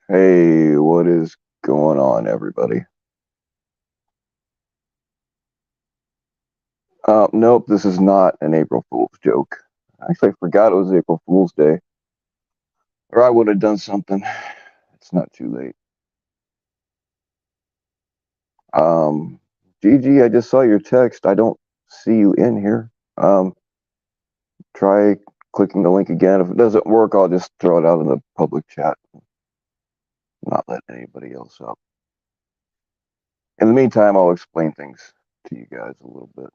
Hey, what is going on, everybody? Nope, this is not an April Fool's joke. Actually, I forgot it was April Fool's Day, or I would have done something. It's not too late. Um, G.G., I just saw your text. I don't see you in here. Try clicking the link again. If it doesn't work, I'll just throw it out in the public chat, not let anybody else up. In the meantime, I'll explain things to you guys a little bit.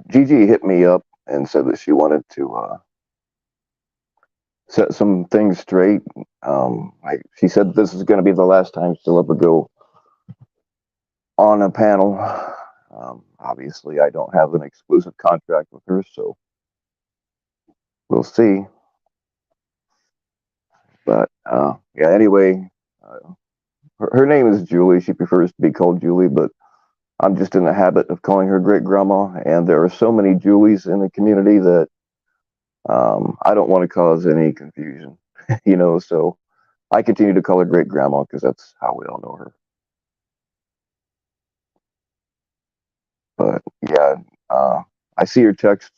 Gigi hit me up and said that she wanted to set some things straight. She said this is going to be the last time she'll ever go on a panel. Obviously, I don't have an exclusive contract with her, so we'll see. But yeah, anyway, her name is Julie. She prefers to be called Julie, but I'm just in the habit of calling her great grandma. And there are so many Julies in the community that I don't want to cause any confusion, so I continue to call her great grandma because that's how we all know her. But yeah, I see your text,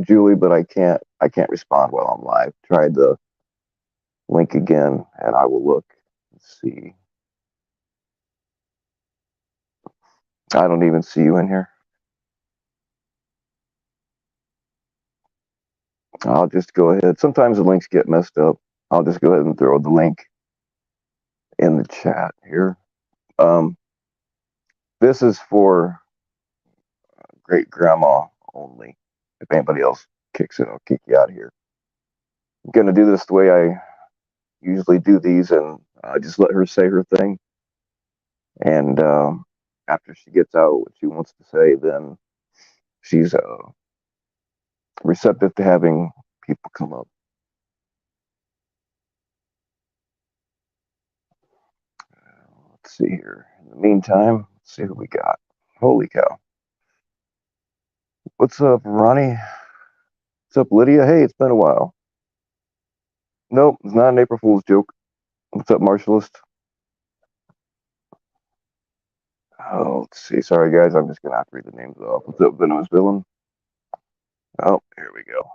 Julie, but I can't respond while I'm live. Try the link again, and I will look and see. I don't even see you in here. I'll just go ahead. Sometimes the links get messed up. I'll just go ahead and throw the link in the chat here. This is for great grandma only. If anybody else kicks it, I'll kick you out of here. I'm gonna do this the way I usually do these, and just let her say her thing. And after she gets out what she wants to say, then she's receptive to having people come up. Let's see here. In the meantime, let's see who we got. Holy cow. What's up, Ronnie? What's up, Lydia? Hey, it's been a while. Nope, it's not an April Fool's joke. What's up, Marshallist? Oh, let's see. Sorry, guys. I'm just going to have to read the names off. What's up, Venomous Villain? Oh, here we go.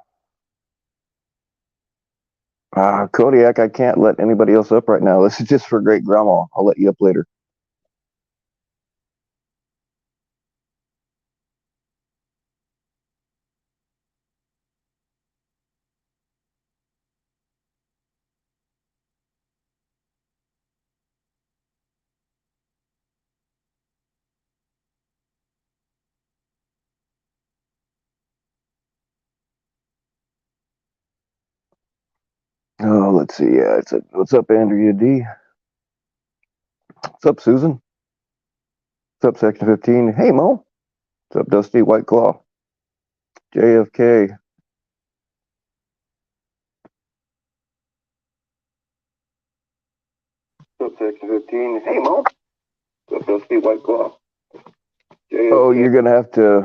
Kodiak, I can't let anybody else up right now. This is just for great grandma. I'll let you up later. Oh, let's see. Yeah, what's up, Andrea D? What's up, Susan? What's up, Section 15? Hey, Mo. What's up, Dusty White Claw? JFK. What's up, Section 15? Hey, Mo. What's up, Dusty White Claw? JFK. Oh, you're gonna have to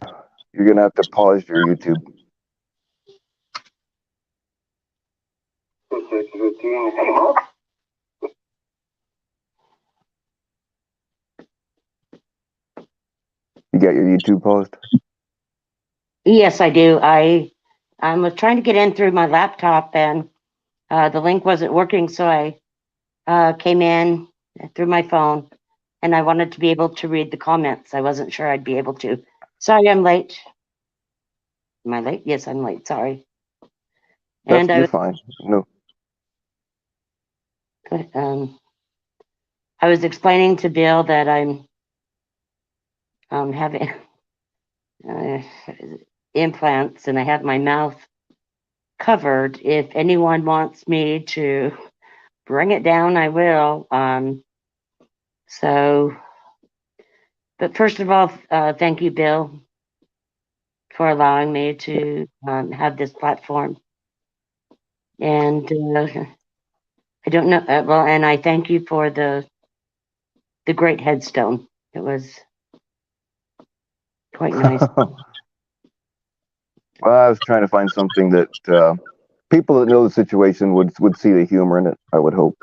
pause your YouTube. What's up, Section 15? Hey, Mo. got your YouTube paused? Yes, I do. I was trying to get in through my laptop, and the link wasn't working, so I came in through my phone, and I wanted to be able to read the comments. I wasn't sure I'd be able to. Sorry, I'm late. Am I late? Yes, I'm late. Sorry. And You're fine. No. um, I was explaining to Bill that I'm having uh, implants, and I have my mouth covered. If anyone wants me to bring it down, I will. So, but first of all, thank you, Bill, for allowing me to have this platform. And I don't know. Well, and I thank you for the great headstone. It was quite nice. Well, I was trying to find something that people that know the situation would see the humor in it. I would hope.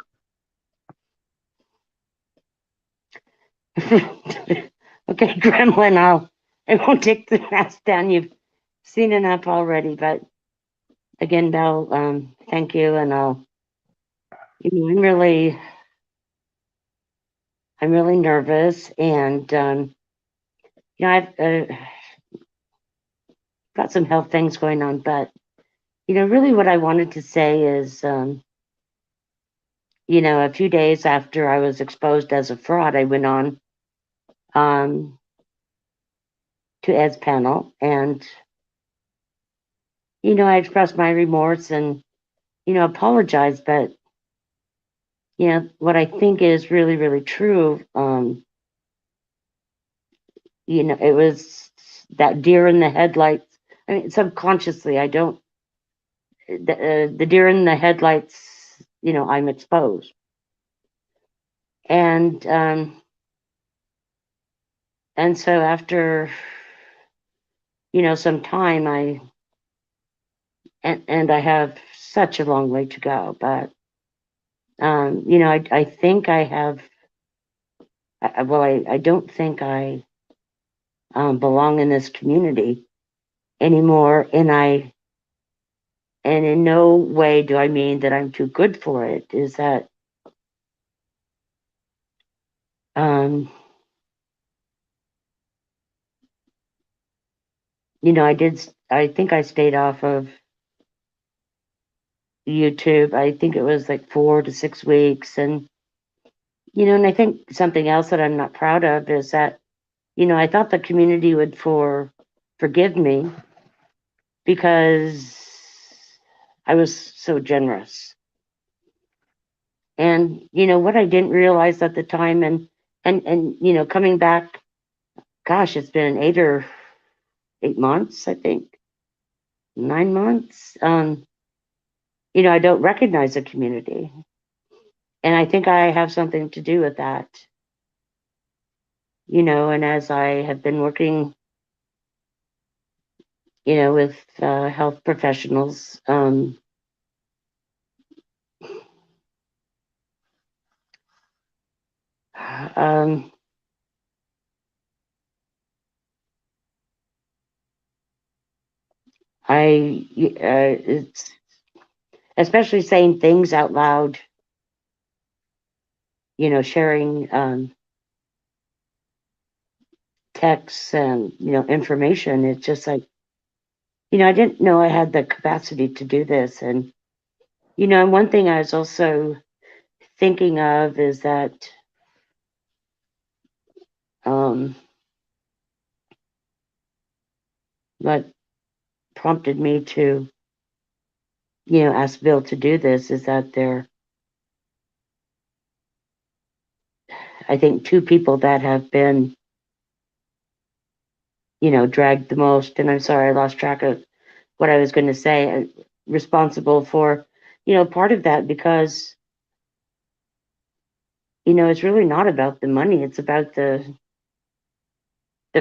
Okay, Gremlin, I won't take the mask down. You've seen enough already, but again, Belle, thank you, and I'm really nervous, and I've got some health things going on, but really, what I wanted to say is, a few days after I was exposed as a fraud, I went on um, to Ed's panel, and I expressed my remorse and apologized, but what I think is really, really true. It was that deer in the headlights. I mean, subconsciously, I don't. The deer in the headlights. I'm exposed, and so after some time, and I have such a long way to go, but I think I have. Well, I don't think I belong in this community anymore, and in no way do I mean that I'm too good for it. Is that um, I think I stayed off of YouTube. I think it was like 4 to 6 weeks, and I think something else that I'm not proud of is that I thought the community would forgive me because I was so generous. And what I didn't realize at the time, and coming back, gosh, it's been 8 months, I think, 9 months. I don't recognize the community, and I think I have something to do with that. And as I have been working, with health professionals, um, it's especially saying things out loud, sharing texts and information. It's just like I didn't know I had the capacity to do this, and one thing I was also thinking of is that um, what prompted me to ask Bill to do this is that I think two people that have been dragged the most, and I'm sorry I lost track of what I was going to say, responsible for part of that, because it's really not about the money. It's about the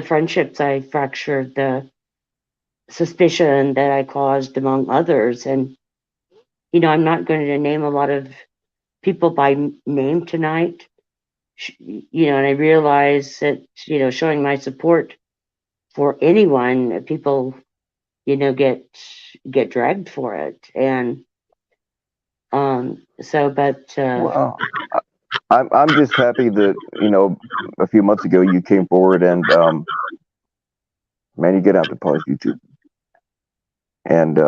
friendships I fractured, the suspicion that I caused, among others. And I'm not going to name a lot of people by name tonight. And I realize that showing my support for anyone. People, get dragged for it. And so, but Well, I'm just happy that a few months ago you came forward and man, you get out to pause YouTube and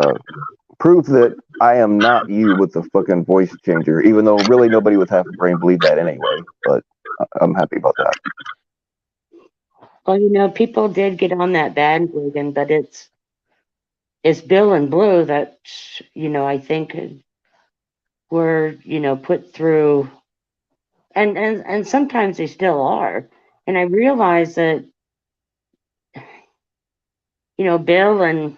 prove that I am not you with the fucking voice changer, even though really nobody with half a brain believed that anyway. But I'm happy about that. well, people did get on that bandwagon, but it's Bill and Blue that I think were put through, and sometimes they still are. And I realize that Bill and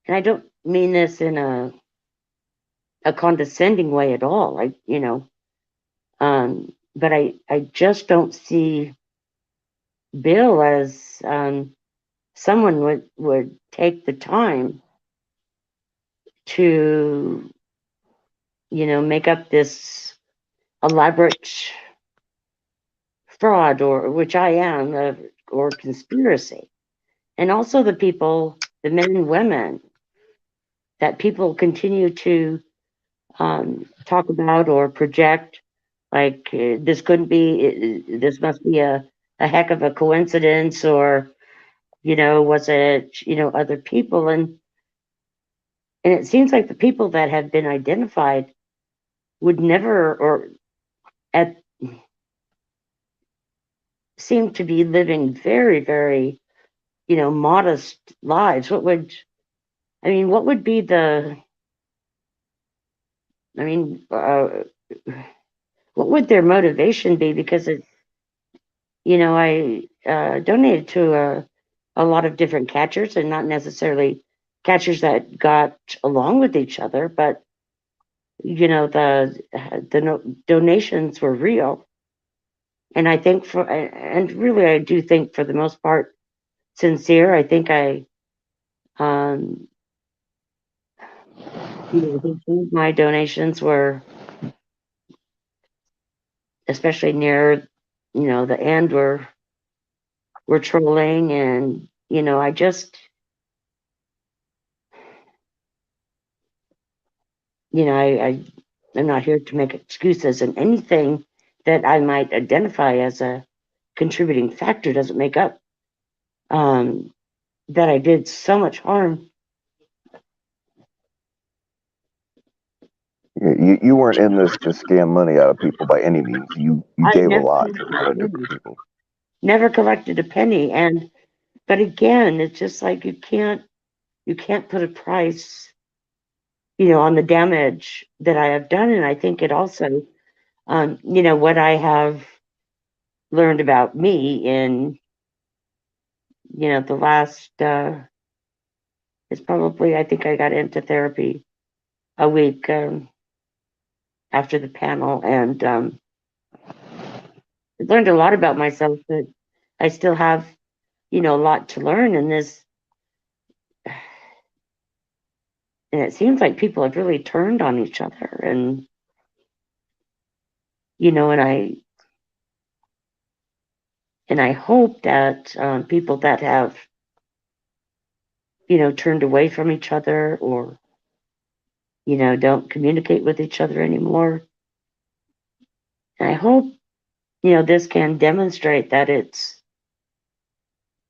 I don't mean this in a condescending way at all. But I just don't see Bill as someone would take the time to make up this elaborate fraud, or which I am, or conspiracy. And also the men and women that people continue to talk about or project, like this couldn't be, this must be a heck of a coincidence, or was it other people? And it seems like the people that have been identified would never, or at seem to be living very, very modest lives. What would be the, I mean, what would their motivation be? Because I donated to a lot of different catchers, and not necessarily catchers that got along with each other, but the donations were real. And I think and really I do think for the most part sincere. I think um, I think some of my donations were, especially near, the end, were trolling. And I just, I'm not here to make excuses, and anything that I might identify as a contributing factor doesn't make up um, that I did so much harm. You weren't in this to scam money out of people by any means. You I gave a never lot to a collected lot a of different penny, people. never collected a penny. And but again, it's just like you can't put a price, on the damage that I have done. And I think it also, what I have learned about me in, the last, it's probably, I think I got into therapy a week after the panel, and I learned a lot about myself, but I still have, a lot to learn in this. And it seems like people have really turned on each other. And, and I hope that people that have, turned away from each other, or, don't communicate with each other anymore. And I hope, this can demonstrate that it's,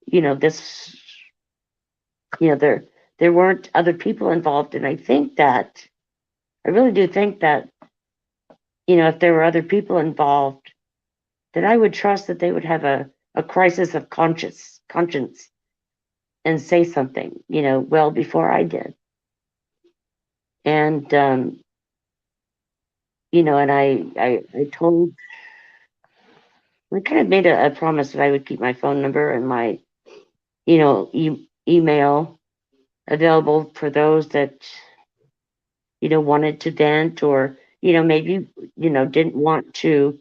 this, there weren't other people involved. And I think that, I really do think that, if there were other people involved, that I would trust that they would have a crisis of conscience and say something, well before I did. And, and I told, I kind of made a promise that I would keep my phone number and my, email available for those that, wanted to vent, or, maybe, didn't want to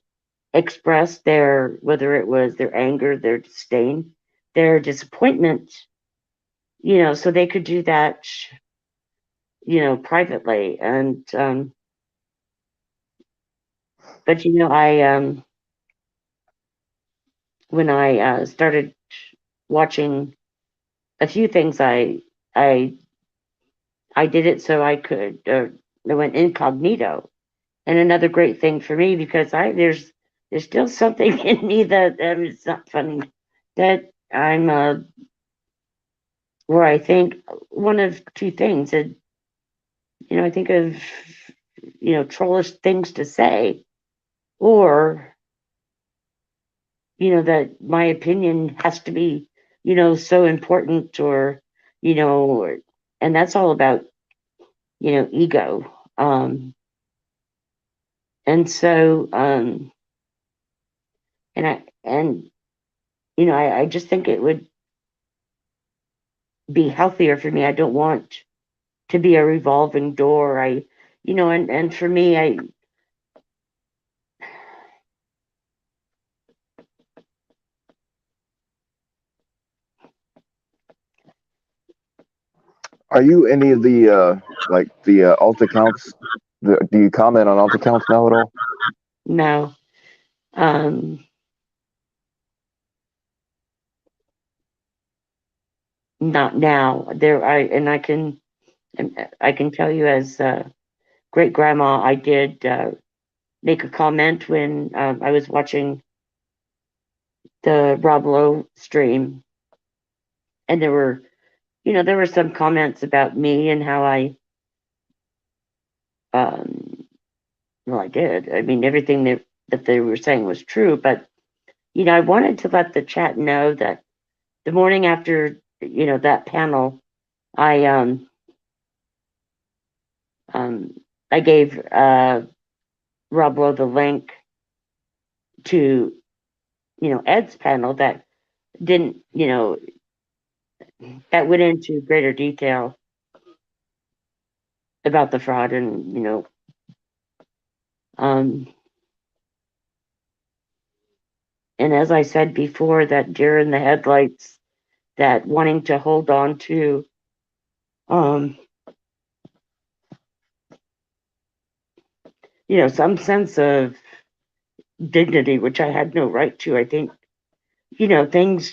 express their, whether it was their anger, their disdain, their disappointment, so they could do that, privately. And, but, I, when I started watching a few things, I I did it so I could. I went incognito, and another great thing for me because there's still something in me that it's not funny that I'm where I think one of two things. And I think of trollish things to say, or that my opinion has to be so important, or and that's all about ego. And so and I just think it would be healthier for me. I don't want to be a revolving door. And for me, Are you any of the like the alt accounts? Do you comment on alt accounts now at all? no, um, not now. I can tell you as great grandma, I did make a comment when I was watching the Rob Lowe stream, and there were some comments about me and how um, well, I did. I mean, everything that they were saying was true, but I wanted to let the chat know that the morning after that panel, I um I gave Rob Lowe the link to Ed's panel that didn't that went into greater detail about the fraud, and um and as I said before, that deer in the headlights, that wanting to hold on to um some sense of dignity, which I had no right to. I think things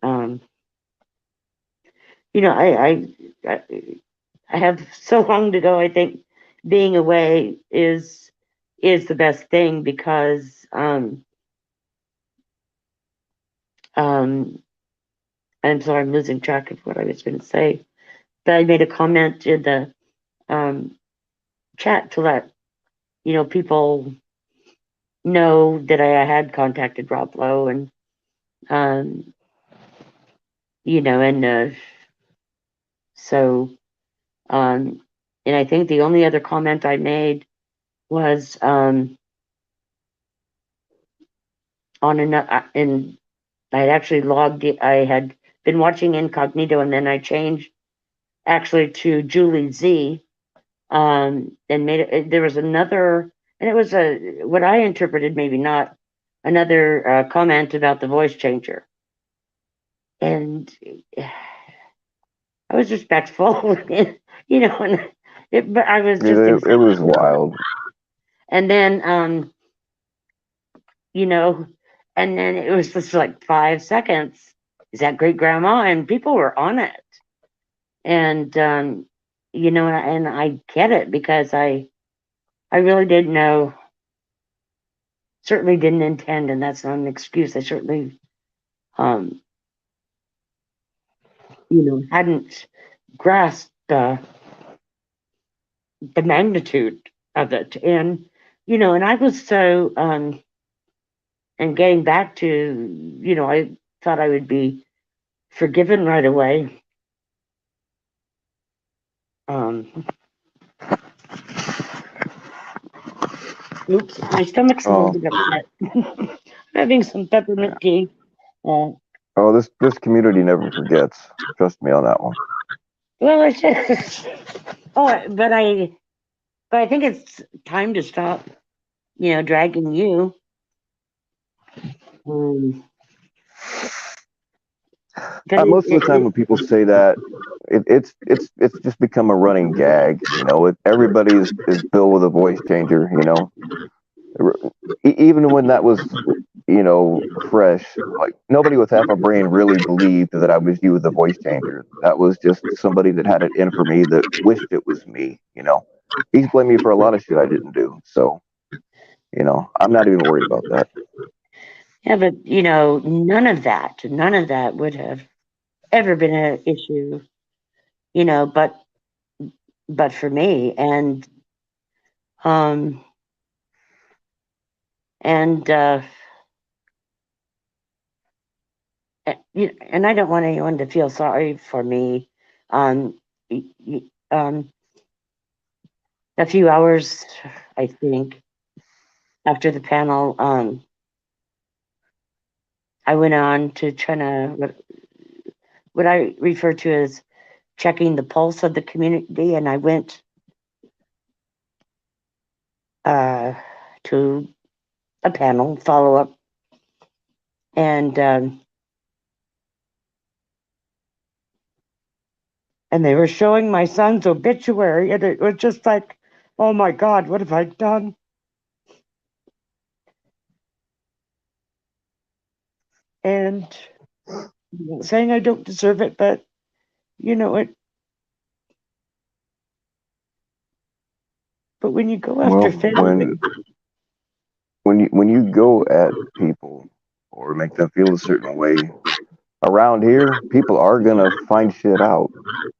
um you know I I have so long to go. I think being away is the best thing, because um I'm sorry, I'm losing track of what I was going to say. But I made a comment in the um chat to let people know that I had contacted Rob Lowe, and um and so um and I think the only other comment I made was on another, and I had actually logged it. I had been watching incognito, and then I changed actually to Julie Z, and made it. There was another, and it was a what I interpreted, maybe not, another comment about the voice changer, and I was respectful, and but I was just It was wild. and then you know, and then it was just like 5 seconds. Is that great grandma? And people were on it, and and I get it, because I really didn't know, certainly didn't intend, and that's not an excuse. I certainly um hadn't grasped the magnitude of it, and and I was so and getting back to, I thought I would be forgiven right away. um Oops, my stomach's a little Oh, bit upset. I'm having some yeah. peppermint tea. Uh, Oh, this community never forgets. Trust me on that one. well, I said, oh, but I think it's time to stop, dragging you. Um, because Most of the time when people say that, it's just become a running gag. Everybody is built with a voice changer. even when that was, fresh, like nobody with half a brain really believed that I was you, the voice changer. That was just somebody that had it in for me that wished it was me. He's blamed me for a lot of shit I didn't do. So, I'm not even worried about that. Yeah, but none of that would have ever been an issue, but for me, um and and I don't want anyone to feel sorry for me. Um, um, a few hours, I think, after the panel, I went on to try to what I refer to as checking the pulse of the community, and I went uh, to a panel follow up, and and they were showing my son's obituary, and it was just like, oh my God, what have I done? And saying I don't deserve it, but it. But when you go after Well, family, when you go at people or make them feel a certain way around here, people are gonna find shit out,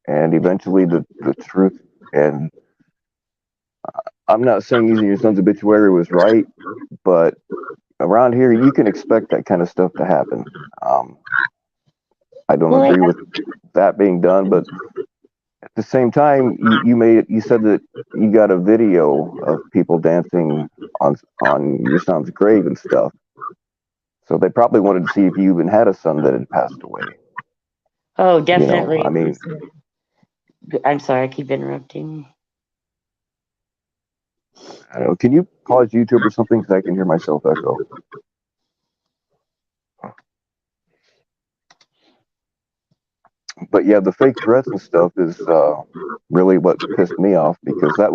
and eventually the truth. And I'm not saying using your son's obituary was right, but around here you can expect that kind of stuff to happen. Um, I don't well, agree with that being done, but at the same time, you said that you got a video of people dancing on your son's grave and stuff. So they probably wanted to see if you even had a son that had passed away. oh, I definitely. mean, I'm sorry, I keep interrupting. I don't know. Can you pause YouTube or something because I can hear myself echo? But yeah, the fake threats and stuff is really what pissed me off because that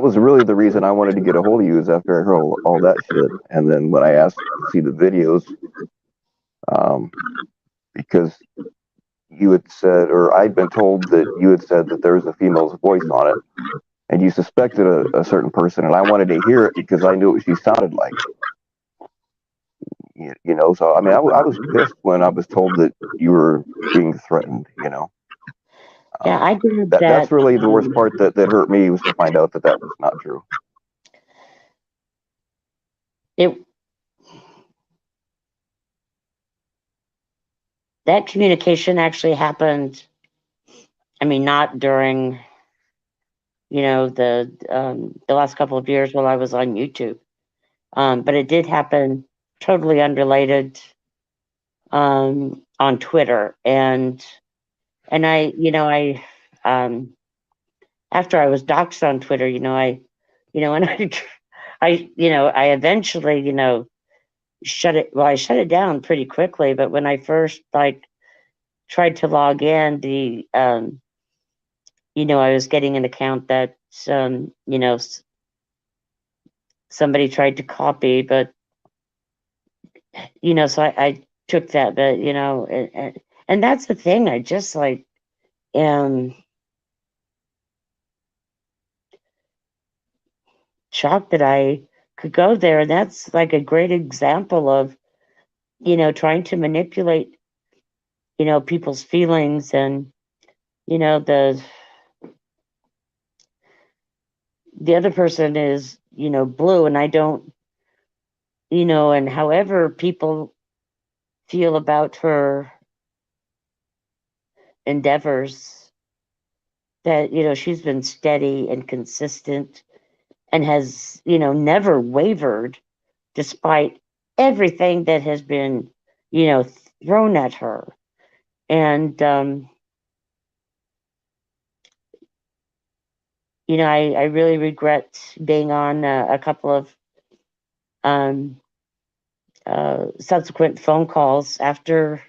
was really the reason I wanted to get a hold of you is after I heard all that shit. And then when I asked to see the videos, um, because you had said, or I'd been told that you had said that there was a female's voice on it, and you suspected a certain person, and I wanted to hear it because I knew what she sounded like. So I mean, I was pissed when I was told that you were being threatened. Yeah, Um, I did that's that. really the worst part that hurt me was to find out that that was not true. It That communication actually happened. I mean, not during the last couple of years while I was on YouTube, but it did happen totally unrelated on Twitter, and I after I was doxxed on Twitter, and I eventually, shut it. Well, I shut it down pretty quickly, but when I first tried to log in, I was getting an account that somebody tried to copy, but so I took that, but and that's the thing. I just am shocked that I could go there, and that's like a great example of trying to manipulate people's feelings, and the other person is blue, and I don't and however people feel about her endeavors, that she's been steady and consistent and has never wavered despite everything that has been you know thrown at her. And I really regret being on a couple of um, subsequent phone calls after.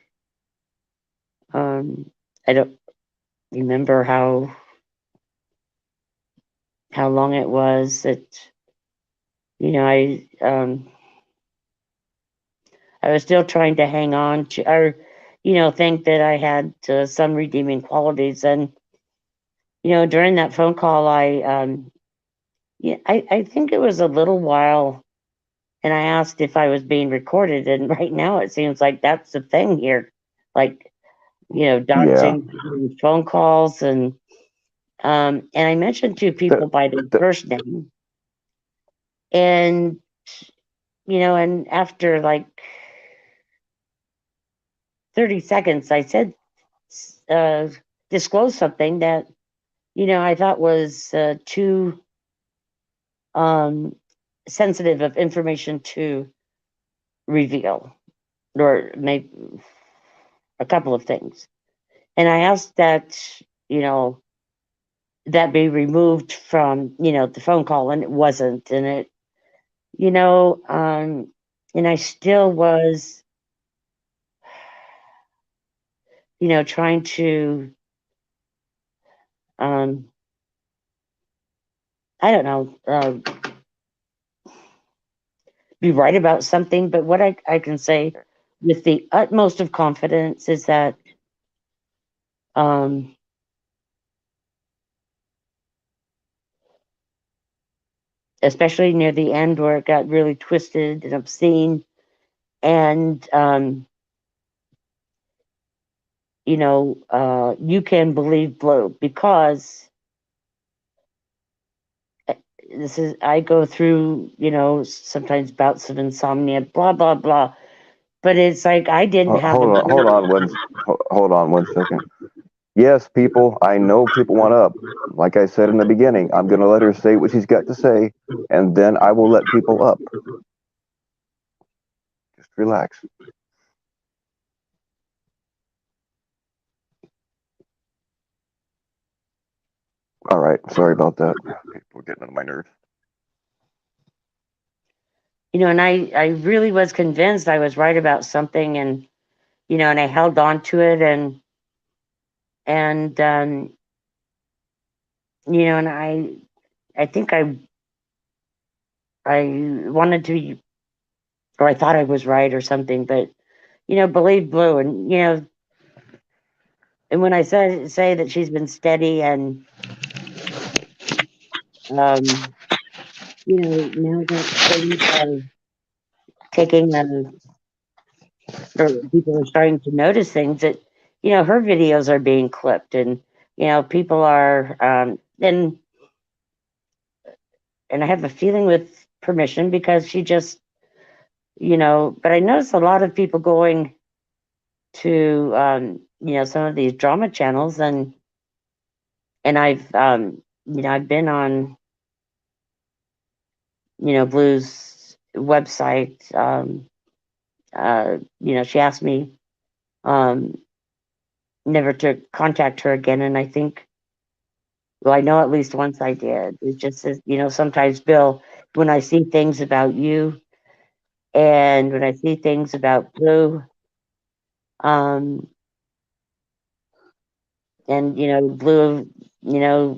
I don't remember how long it was that you know, I was still trying to hang on to, or think that I had some redeeming qualities. And during that phone call, I think it was a little while, and I asked if I was being recorded. And right now, it seems like that's the thing here, like Yeah. dodging phone calls. And I mentioned two That, people by their that first name, and and after like 30 seconds, I said, uh, disclose something that I thought was too um, sensitive of information to reveal, or maybe a couple of things. And I asked that you know that be removed from the phone call, and it wasn't. And it you know and I still was trying to um, I don't know, be right about something. But what I can say with the utmost of confidence is that, um, especially near the end where it got really twisted and obscene, and you can believe Blue, because this is I go through sometimes bouts of insomnia, blah blah blah. But it's like I didn't have a hold on 1 second. Yes, people, I know people want up. Like I said in the beginning, I'm going to let her say what she's got to say, and then I will let people up. Just relax. All right. Sorry about that. People are getting on my nerves. and I really was convinced I was right about something. And and I held on to it. And I think I wanted to, or I thought I was right or something. But believe Blue. And and when I say that she's been steady, and now that things are taking or people are starting to notice things, that her videos are being clipped. And people are, and I have a feeling with permission, because she just but I noticed a lot of people going to some of these drama channels. And I've been on Blue's website. She asked me um never to contact her again. And I think, well, I know at least once I did. It just says, sometimes, Bill, when I see things about you, and when I see things about Blue, um, and Blue,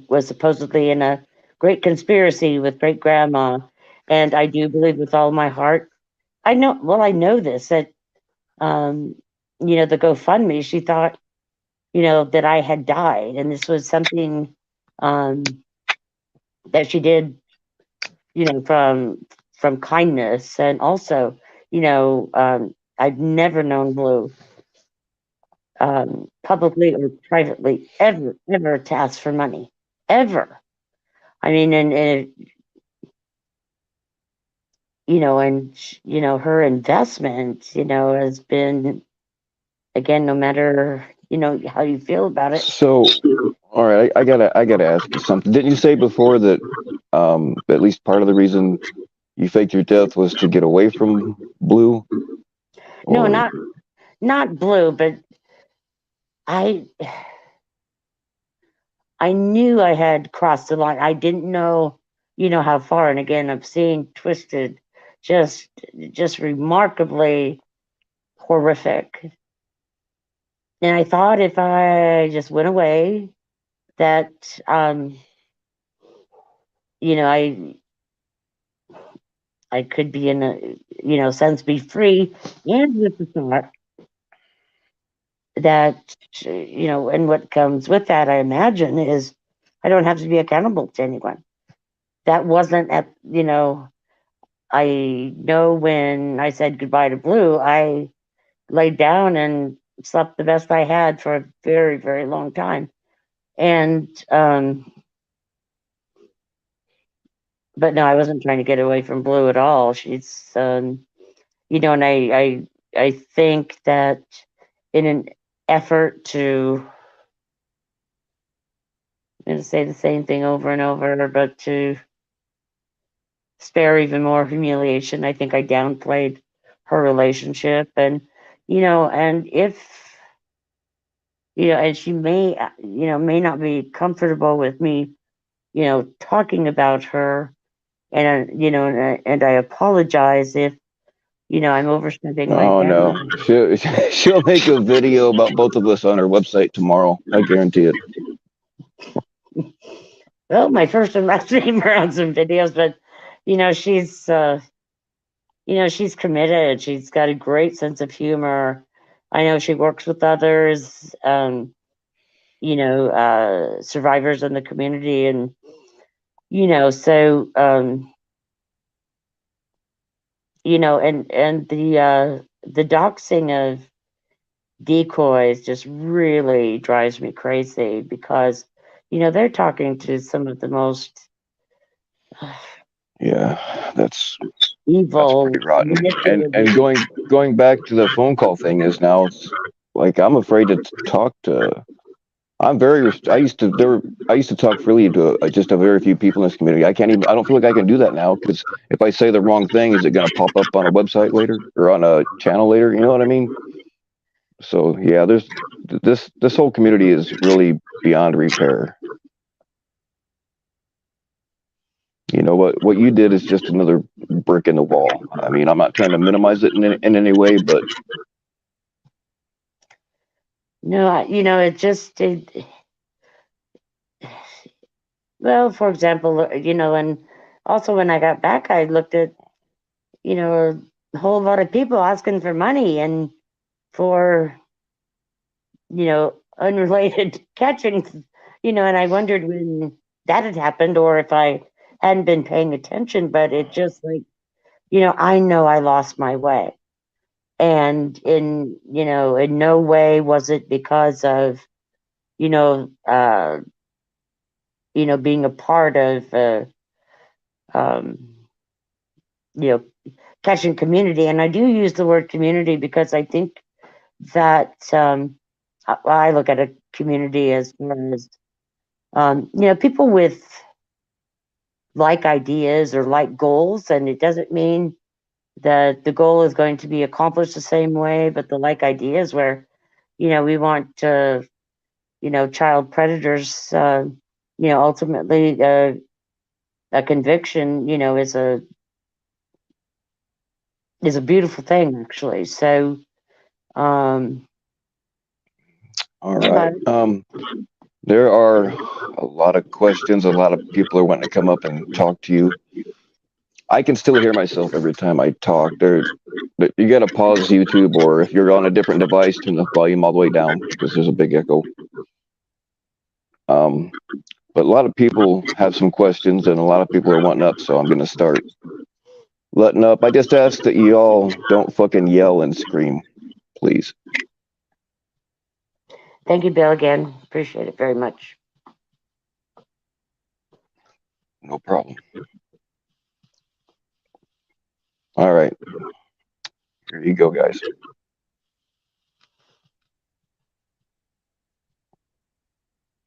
was supposedly in a great conspiracy with great grandma. And I do believe with all my heart. I know this, that um, the GoFundMe, she thought, that I had died, and this was something um that she did, from kindness. And also, I've never known Blue, publicly or privately, ever to ask for money, ever. I mean, and her investment, has been, again, no matter how you feel about it. So, all right, I gotta ask you something. Didn't you say before that at least part of the reason you faked your death was to get away from Blue? No, Or not Blue, but I I knew I had crossed the line. I didn't know, how far. And again, I'm seeing twisted, just just remarkably horrific. And I thought if I just went away, that I I could be in a, sense be free, and with the thought that, and what comes with that, I imagine, is I don't have to be accountable to anyone. That wasn't at, I know when I said goodbye to Blue, I laid down and slept the best I had for a very, very long time. And, but no, I wasn't trying to get away from Blue at all. She's, and I think that in an effort to, I'm going to say the same thing over and over, but to spare even more humiliation, I think I downplayed her relationship. And, and if, and she may, may not be comfortable with me, talking about her. And, and I apologize if, I'm overstepping my Oh no, boundaries. she'll make a video about both of us on her website tomorrow. I guarantee it. Well, my first and last name are on some videos, but, she's, she's committed. She's got a great sense of humor. I know she works with others, survivors in the community, and, so, and the doxing of decoys just really drives me crazy because, they're talking to some of the most Yeah, that's that's evil, pretty rotten. And manipulative. going back to the phone call thing is now it's like I'm afraid to talk to. I'm very. I used to talk freely to just a very few people in this community. I can't even. I don't feel like I can do that now because if I say the wrong thing, is it going to pop up on a website later or on a channel later? You know what I mean? So yeah, there's this whole community is really beyond repair. You know what you did is just another brick in the wall. I mean, I'm not trying to minimize it in any way, but No, it just, well, for example, and also when I got back, I looked at, a whole lot of people asking for money and for, unrelated catchings, and I wondered when that had happened or if I hadn't been paying attention, but it just like, I know I lost my way. And in no way was it because of, you know, uh, being a part of, um, you know, catching community. And I do use the word community because I think that, I look at a community as far as, people with like ideas or like goals, and it doesn't mean that the goal is going to be accomplished the same way, but the like ideas where, we want to, child predators, ultimately, a conviction, is a beautiful thing, actually. So, um, all right. but There are a lot of questions. A lot of people are wanting to come up and talk to you. I can still hear myself every time I talk. You got to pause YouTube, or if you're on a different device, turn the volume all the way down because there's a big echo. Um, but a lot of people have some questions, and a lot of people are wanting up. So I'm going to start letting up. I just ask that you all don't fucking yell and scream, please. thank you, Bill, again. Appreciate it very much. No problem. All right, here you go, guys.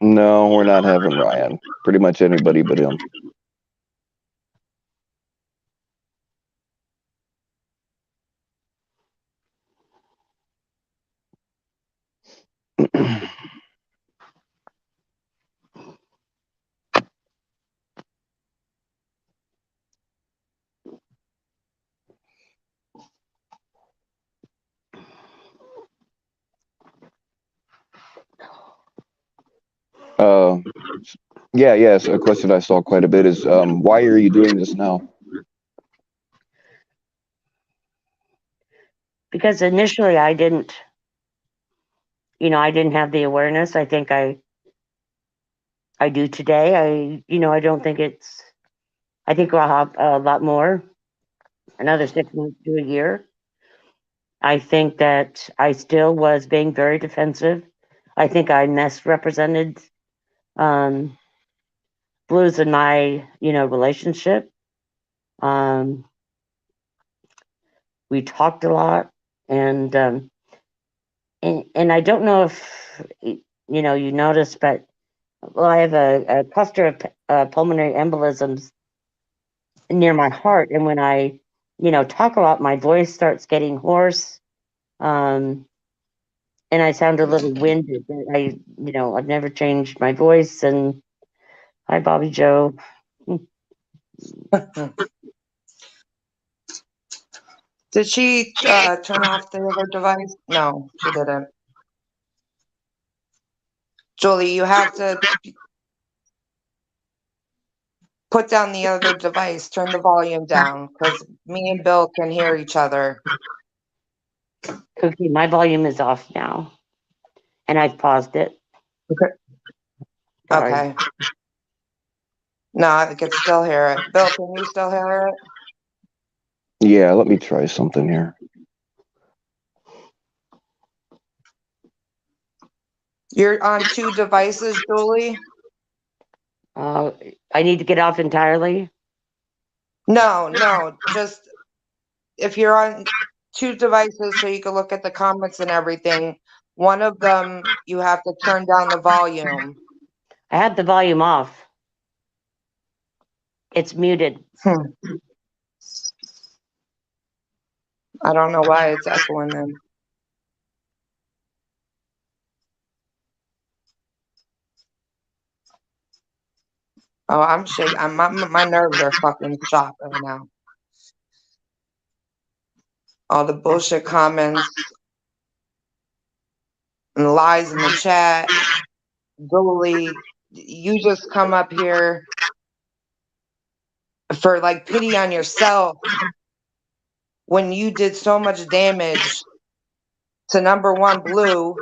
No, we're not having Ryan. Pretty much anybody but him. uh, yeah, yes. A question I saw quite a bit is, why are you doing this now? because initially I didn't, I didn't have the awareness. I think I do today. I don't think it's. I think I'll have a lot more, another 6 months to a year. I think that I still was being very defensive. I think I misrepresented um, Blues in my, relationship. Um, we talked a lot, and I don't know if you noticed, but well, I have a cluster of pulmonary embolisms near my heart, and when I, talk a lot, my voice starts getting hoarse, um, and I sound a little winded. I've never changed my voice. And hi, Bobby Joe. Did she turn off the other device? No, she didn't. Julie, you have to put down the other device, turn the volume down, because me and Bill can hear each other. Okay, my volume is off now, and I've paused it. Okay. Sorry. Okay. No, I can still hear it. Bill, can you still hear it? Yeah, let me try something here. You're on two devices, Julie? Uh, I need to get off entirely. No, just if you're on two devices so you can look at the comments and everything, one of them you have to turn down the volume. I had the volume off. It's muted. Hmm. I don't know why it's echoing then. Oh, I'm shaking. My nerves are fucking shot right now. All the bullshit comments and lies in the chat. Julie, you just come up here for like pity on yourself when you did so much damage to number one Blue,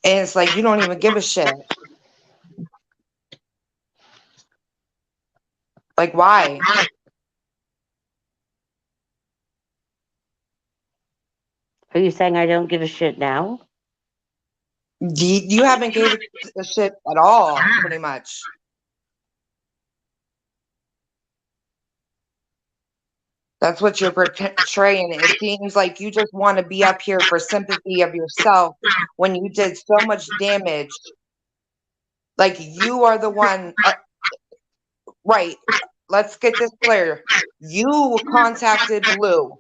and it's like you don't even give a shit. Like, why? Are you saying I don't give a shit now? You haven't gave a shit at all, pretty much. That's what you're portraying. It seems like you just want to be up here for sympathy of yourself when you did so much damage. Like you are the one, right? Let's get this clear. You contacted Blue,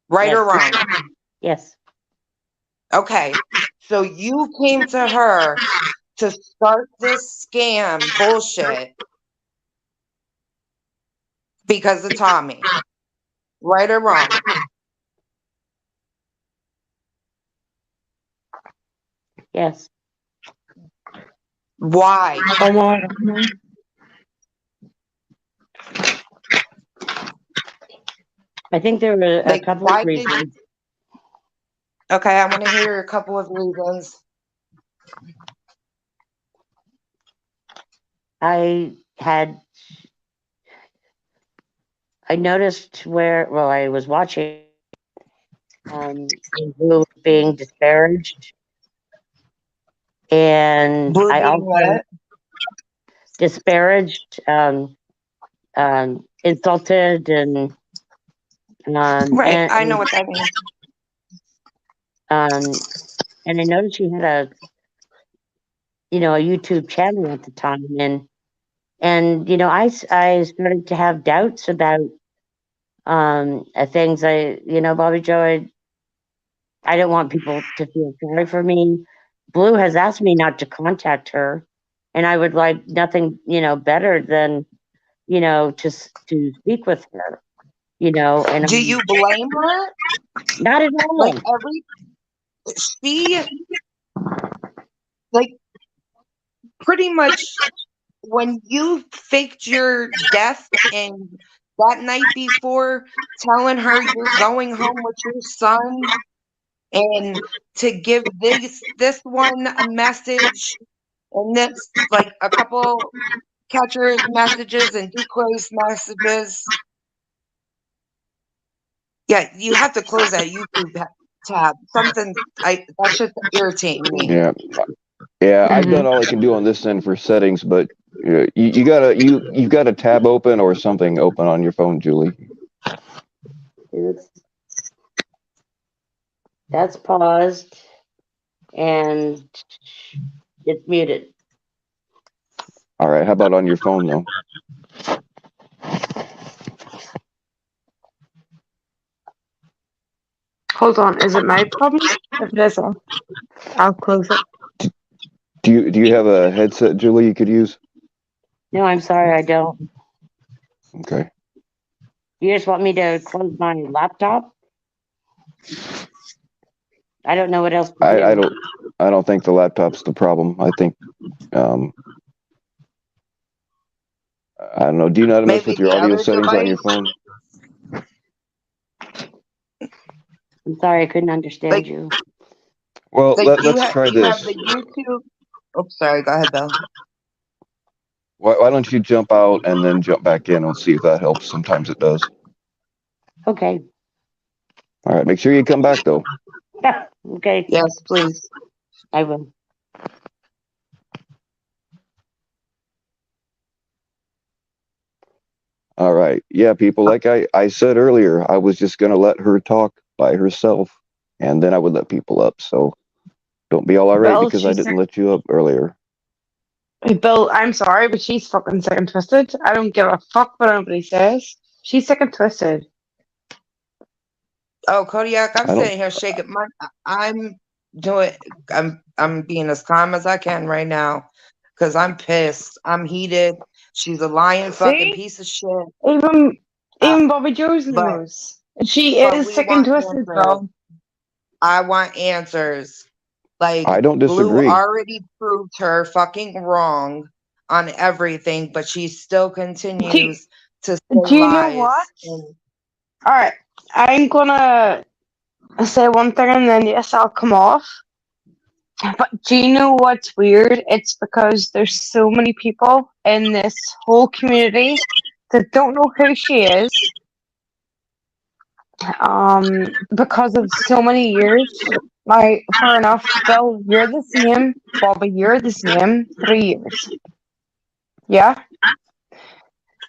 right Yes. or wrong? Yes. Okay. So you came to her to start this scam bullshit because of Tommy, right or wrong? Yes. Why? I think there were a Like, couple of why did you? reasons. Okay, I want to hear a couple of reasons. I had I noticed well, I was watching Blue being disparaged, and Blue I being also what? disparaged, insulted, Right. and I know what that means. um, and I noticed she had a YouTube channel at the time, and I started to have doubts about things. Bobby Joe, I don't want people to feel sorry for me. Blue has asked me not to contact her, and I would like nothing, better than to speak with her, and Do you blame her? not at Like all. she, like pretty much when you faked your death and that night before, telling her you're going home with your son, and to give this one a message, and this like a couple catchers messages and decoys messages. Yeah, you have to close that YouTube tab. Something that's just irritating me. Yeah, yeah. I've Mm-hmm. done all I can do on this end for settings, but you've got a tab open or something open on your phone, Julie. That's paused and it's muted. All right. How about on your phone though? Hold on, is it my problem? If it is, I'll close it. Do you have a headset, Julie, you could use? No, I'm sorry, I don't. Okay. You just want me to close my laptop? I don't know what else to do. I don't think the laptop's the problem. I think um I don't know. Do you know how to mess Maybe with your the audio other settings on your device, phone? I'm sorry, I couldn't understand like you. Well, like let's try you have this. the YouTube. Oh, sorry. Go ahead, Bill. Why don't you jump out and then jump back in and see if that helps? Sometimes it does. Okay. All right. Make sure you come back though. Okay, Yes, please. I will. All right. Yeah, people, like I said earlier, I was just going to let her talk by herself and then I would let people up. So don't be all irate Bill, because I didn't let you up earlier. Bill, I'm sorry, but she's fucking sick and twisted. I don't give a fuck what anybody says. She's sick and twisted. Oh, Kodiak, I'm I don't, sitting here shaking my. I'm doing. I'm being as calm as I can right now, because I'm pissed. I'm heated. She's a lying fucking See? piece of shit. Even Uh, even Bobby Joe's but knows. She but is we sick and want twisted, answers. Bill. I want answers. Like I don't Blue disagree. already proved her fucking wrong on everything, but she still Do, continues to say do you know what? lies. And Alright, I'm gonna say one thing and then yes, I'll come off. But do you know what's weird? It's because there's so many people in this whole community that don't know who she is. Because of so many years. Like, fair enough, Bill, you're the same. Bobby, you're the same. 3 years. Yeah?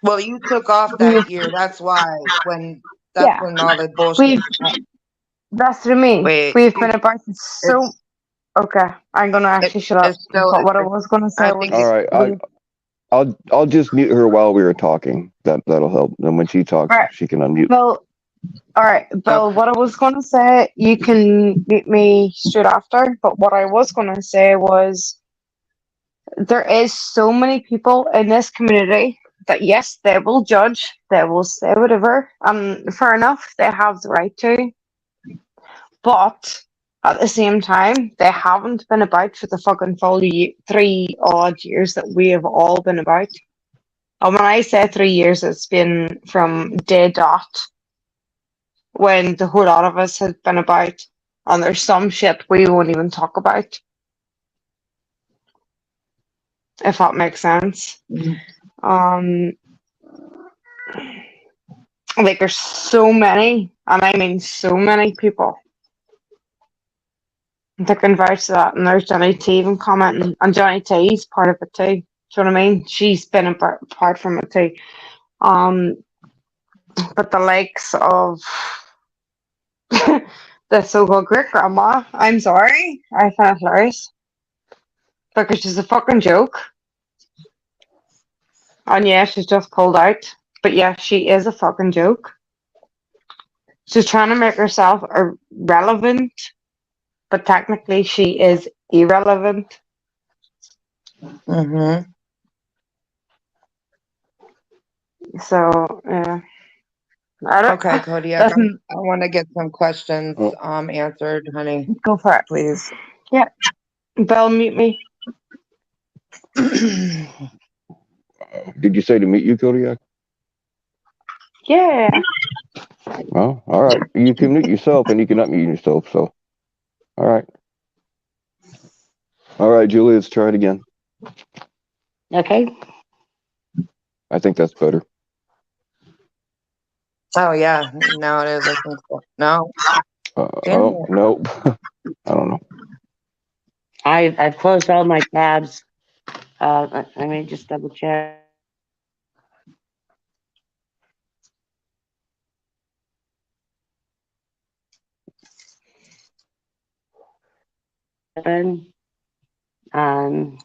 well, you took off We've, that year. That's why that's yeah, when all the bullshit. we've, that's what I mean. Wait, We've been about so, it's okay, I'm gonna actually shut up. it's still. But what I was gonna say I was, think All right. we've, I'll just mute her while we were talking. That'll help. And when she talks, right, she can unmute. Bill, alright, Bill, okay. what I was gonna say, you can meet me straight after, but what I was gonna say was, there is so many people in this community that yes, they will judge, they will say whatever, and fair enough, they have the right to. But at the same time, they haven't been about for the fucking full 3 odd years that we have all been about. And when I say 3 years, it's been from day dot when the whole lot of us have been about, and there's some shit we won't even talk about, if that makes sense. Um, Like there's so many, and I mean so many people that can vouch to that. And there's Johnny T even commenting, and Johnny T's part of it too. Do you know what I mean? She's been apart from it too. Um, but the likes of the so-called great grandma, I'm sorry, I find it hilarious because she's a fucking joke. And yeah, she's just pulled out. But yeah, she is a fucking joke. She's trying to make herself relevant, but technically she is irrelevant. Mm-hmm. So yeah, I don't. Okay, Kodiak. Doesn't I want to get some questions Oh, answered, honey. go for it. Please. Yeah, Bell, mute me. did you say to meet you, Kodiak? Yeah. Well, all right. You can mute yourself and you can unmute yourself. So, all right. All right, Julie, let's try it again. Okay. I think that's better. Oh yeah, now it is. I think so. No, damn Oh, it. nope. I don't know. I've closed all my tabs. Let me just double check. Um,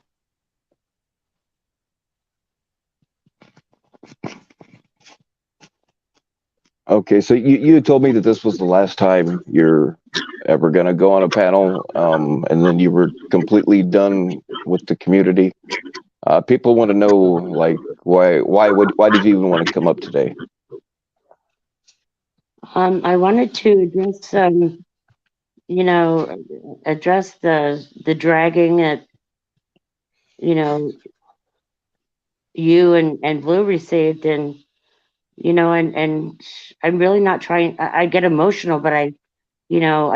Okay, so you told me that this was the last time you're ever going to go on a panel, and then you were completely done with the community. People want to know, like, why did you even want to come up today? I wanted to address, you know, address the dragging that, you know, you and Blue received, and and I'm really not trying. I get emotional, but I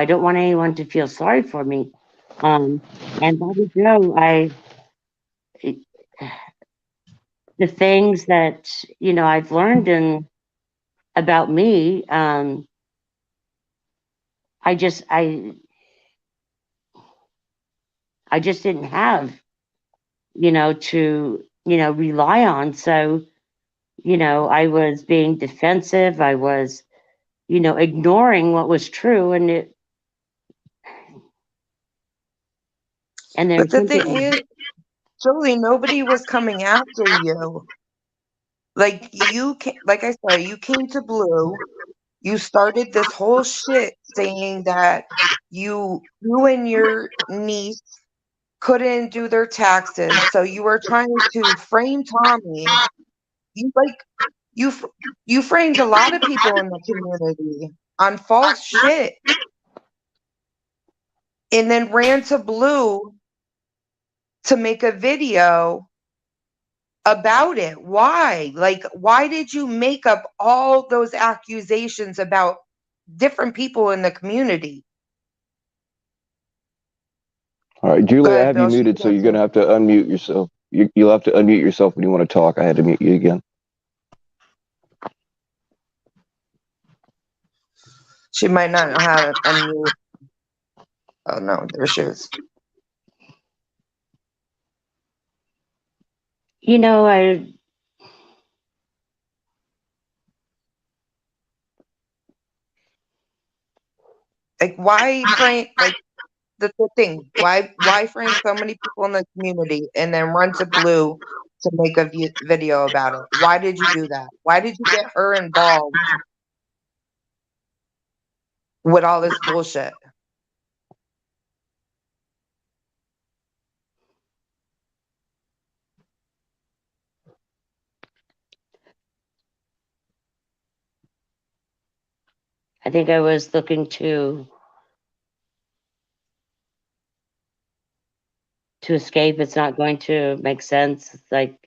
don't want anyone to feel sorry for me. And Bobby Joe, the things that I've learned and about me, I just I just didn't have to rely on. So I was being defensive. I was ignoring what was true, and But there's the thing something. is, Julie, nobody was coming after you. Like like I said, you came to Blue. You started this whole shit saying that you and your niece couldn't do their taxes, so you were trying to frame Tommy. You like you f- you framed a lot of people in the community on false shit, and then ran to Blue to make a video about it. Why? Like, why did you make up all those accusations about different people in the community? All right, Go Julie, I ahead, have you Bill. She muted, can so you're going to answer. have to unmute yourself. You'll have to unmute yourself when you want to talk. I had to mute you again. She might not know how to unmute. Oh no, there she is. I Like, why frame like the thing? Why frame so many people in the community and then run to Blue to make a video about it? Why did you do that? Why did you get her involved with all this bullshit? I think I was looking to escape. It's not going to make sense. It's like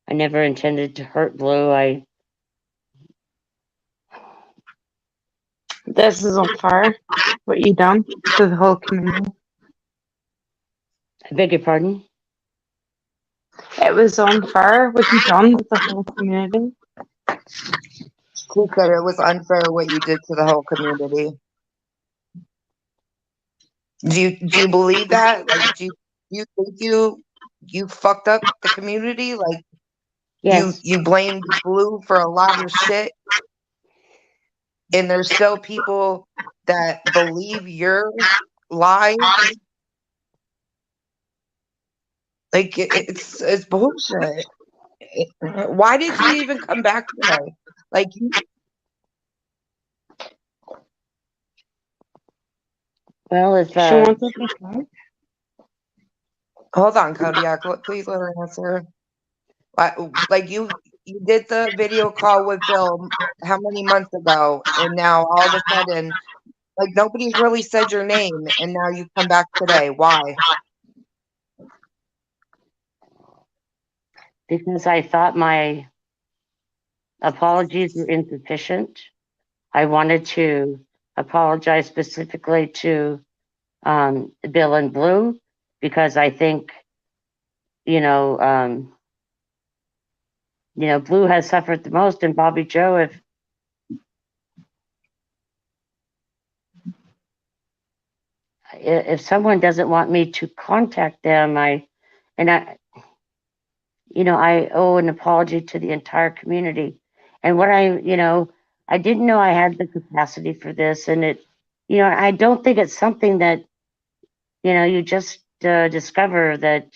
I never intended to hurt Blue. This is unfair. What you done to the whole community. I beg your pardon. It was unfair what you done with the whole community. She said it was unfair what you did to the whole community. Do you believe that? Like, do you think you fucked up the community? Like, Yes, you blamed Blue for a lot of shit, and there's still people that believe your lies. Like, it's bullshit. Why did you even come back today? Like, well, if She wanted to fight. hold on, Kodiak. Please let her answer. Like you did the video call with Bill how many months ago, and now all of a sudden, like nobody's really said your name, and now you come back today. Why? because I thought my apologies were insufficient. I wanted to apologize specifically to Bill and Blue because I think, you know, Blue has suffered the most, and Bobby Joe, if someone doesn't want me to contact them, I owe an apology to the entire community. And I didn't know I had the capacity for this, and I don't think it's something that, you just discover that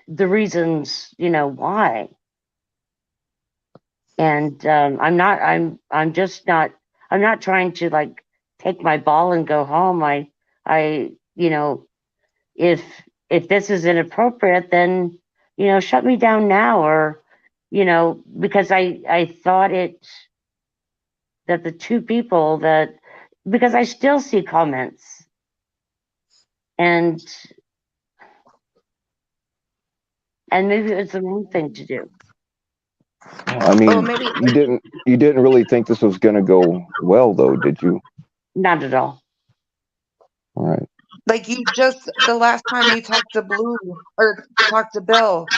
the reasons, why. And I'm not trying to like take my ball and go home. I, if this is inappropriate, then, shut me down now, or, because I thought that the two people because I still see comments, and maybe it's the wrong thing to do. I Well, mean, maybe you didn't really think this was going to go well, though, did you? Not at all. All right. like you just the last time you talked to Blue or talked to Bill,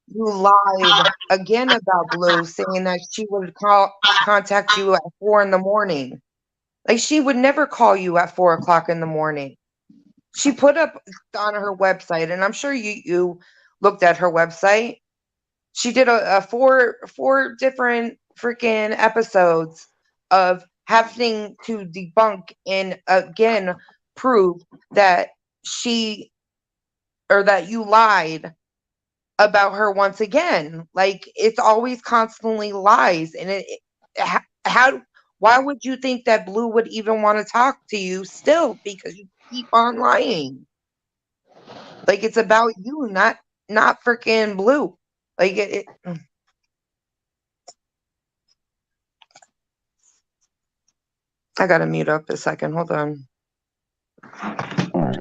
you lied again about Blue, saying that she would contact you at 4 in the morning. Like she would never call you at 4 o'clock in the morning. She put up on her website, and I'm sure you looked at her website. She did a four different freaking episodes of having to debunk and again prove that she or that you lied about her once again. Like it's always constantly lies, and how why would you think that Blue would even want to talk to you still? Because you keep on lying. Like it's about you, not freaking Blue. Like I gotta mute up a second. Hold on. All right.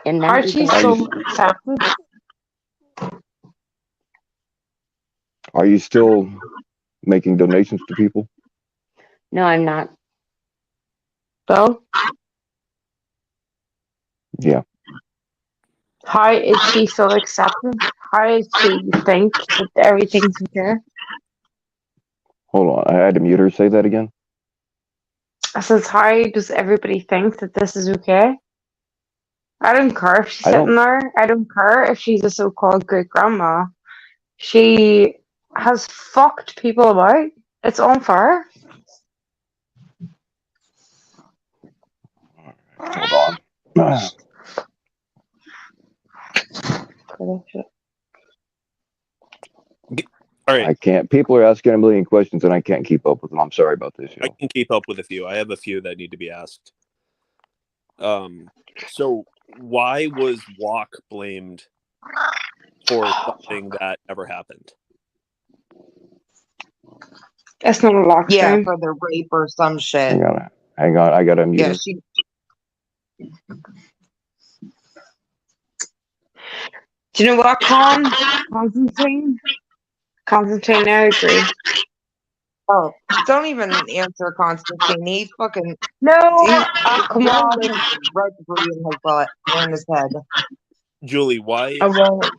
In that How's she regard, so accepted? Are you still making donations to people? no, I'm not. Bill? Yeah. How is she so accepted? How does she think that everything's okay? Hold on. I had to mute her. Say that again. I says, how does everybody think that this is okay? I don't care if she's I don't. sitting there. I don't care if she's a so-called great grandma. She has fucked people about. It's unfair. Hold on. All right, I can't. People are asking a million questions, and I can't keep up with them. I'm sorry about this, I yo. can keep up with a few. I have a few that need to be asked. So why was Walk blamed for something that never happened? It's not a lock Yeah, stream. for the rape or some shit. Hang on. I gotta mute Yeah, her. she. Do you know what, Con? Constantine? Constantine, I agree. Oh, don't even answer Constantine. He's fucking. No! He's Come dealing on. with red debris in his butt or in his head. Julie, why? I won't.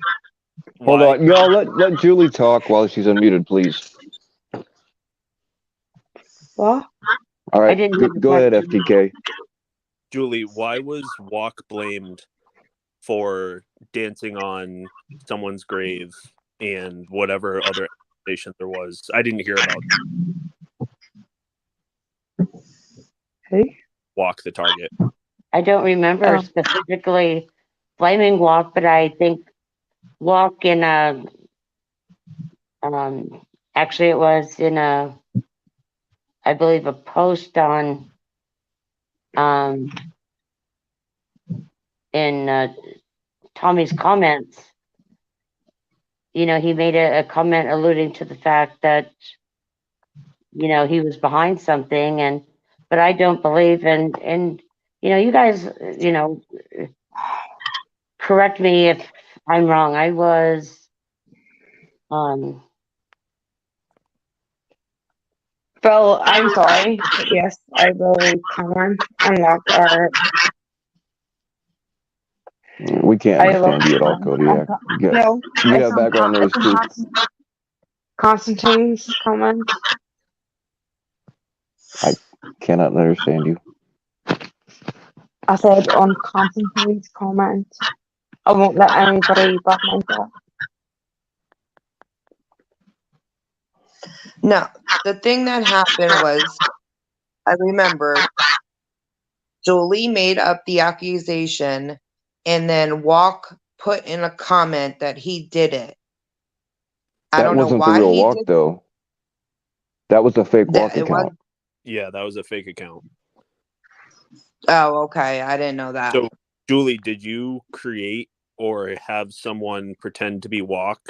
Hold Why? on, y'all. Let Julie talk while she's unmuted, please. What? All I right. didn't have a Go ahead, question. FTK. Julie, why was Walk blamed for dancing on someone's grave and whatever other accusation there was? I didn't hear about Who? Walk the target. I don't remember Oh. specifically blaming Walk, but I think Walk in a actually it was in I believe a post on in Tommy's comments. He made a comment alluding to the fact that he was behind something, but I don't believe and you guys, correct me if I'm wrong. I was, um, Phil, I'm sorry, but yes, I will comment on that. Or We can't I will understand you at all, comment on Kodiak. no, You it's have on background noise too. Constantine's comment. I cannot understand you. I said on Constantine's comment. I won't let anybody but myself. No, the thing that happened was, I remember Jolie made up the accusation, and then Walk put in a comment that he did it. I That don't know wasn't the why real he walk, did though. That was a fake that. walk It was. account. Yeah, that was a fake account. Oh, okay. I didn't know that. So, Julie, did you create or have someone pretend to be Walk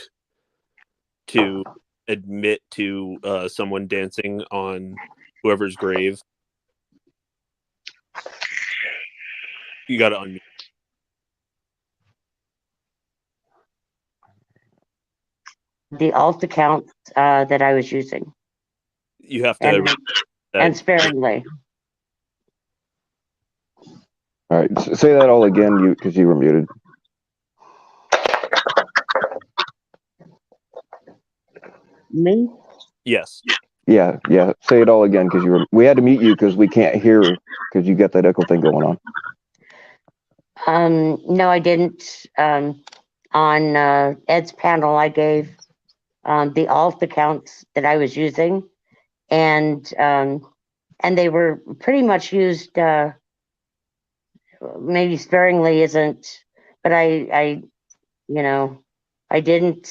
to admit to someone dancing on whoever's grave? You got to unmute. the alt account that I was using, You have to. and sparingly. All right, say that all again, because you were muted. Me? Yes. Yeah. Say it all again, because we had to mute you because we can't hear because you got that echo thing going on. No, I didn't. On Ed's panel, I gave the alt accounts that I was using, and they were pretty much used. Maybe sparingly isn't, but I didn't.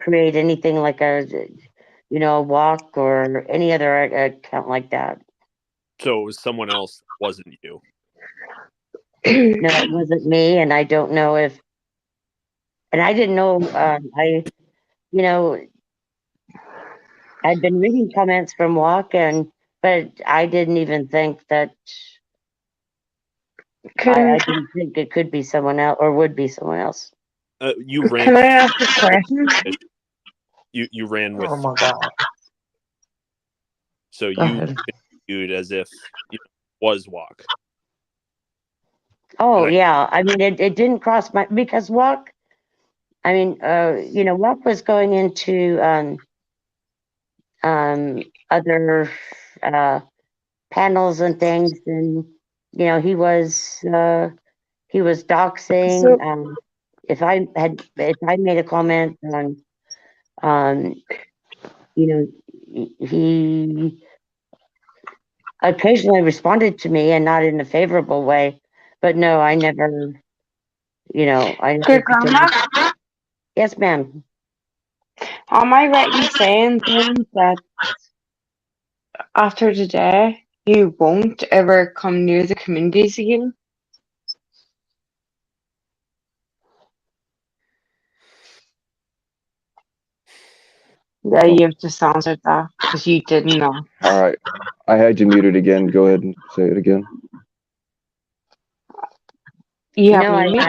Create anything like a walk or any other account like that. So it was someone else, wasn't you. No, it wasn't me, and I don't know if, and I didn't know, you know, I'd been reading comments from Walk, but I didn't even think that, I didn't think it could be someone else or would be someone else. You ran. Can I ask a question? You ran with. Oh my god. So Go you ahead. viewed as if was Walk. Oh, And yeah. I mean, it didn't cross my, because Walk, I mean, Walk was going into other panels and things, and he was doxing. So, If I made a comment on, um, he occasionally responded to me, and not in a favorable way. But no, I never, I never good grandma, Yes, ma'am. am I right in saying then that after today you won't ever come near the communities again? Yeah, you've just answered that because you didn't know. All right, I had you muted again. Go ahead and say it again. You have No, me muted?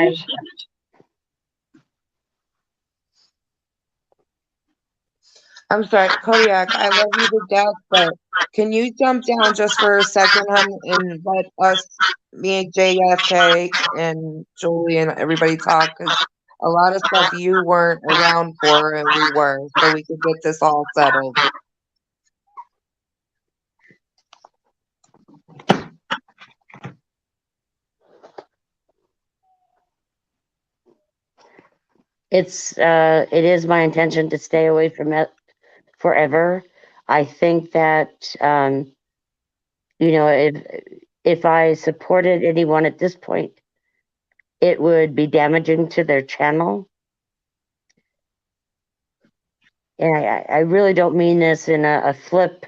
I'm sorry, Kodiak, I love you to death, but can you jump down just for a second, hun, and let us, me and JFK and Julie and everybody talk? Because a lot of stuff you weren't around for and we were, so we could get this all settled. It is my intention to stay away from it forever. I think that, if I supported anyone at this point, it would be damaging to their channel. And I really don't mean this in a flip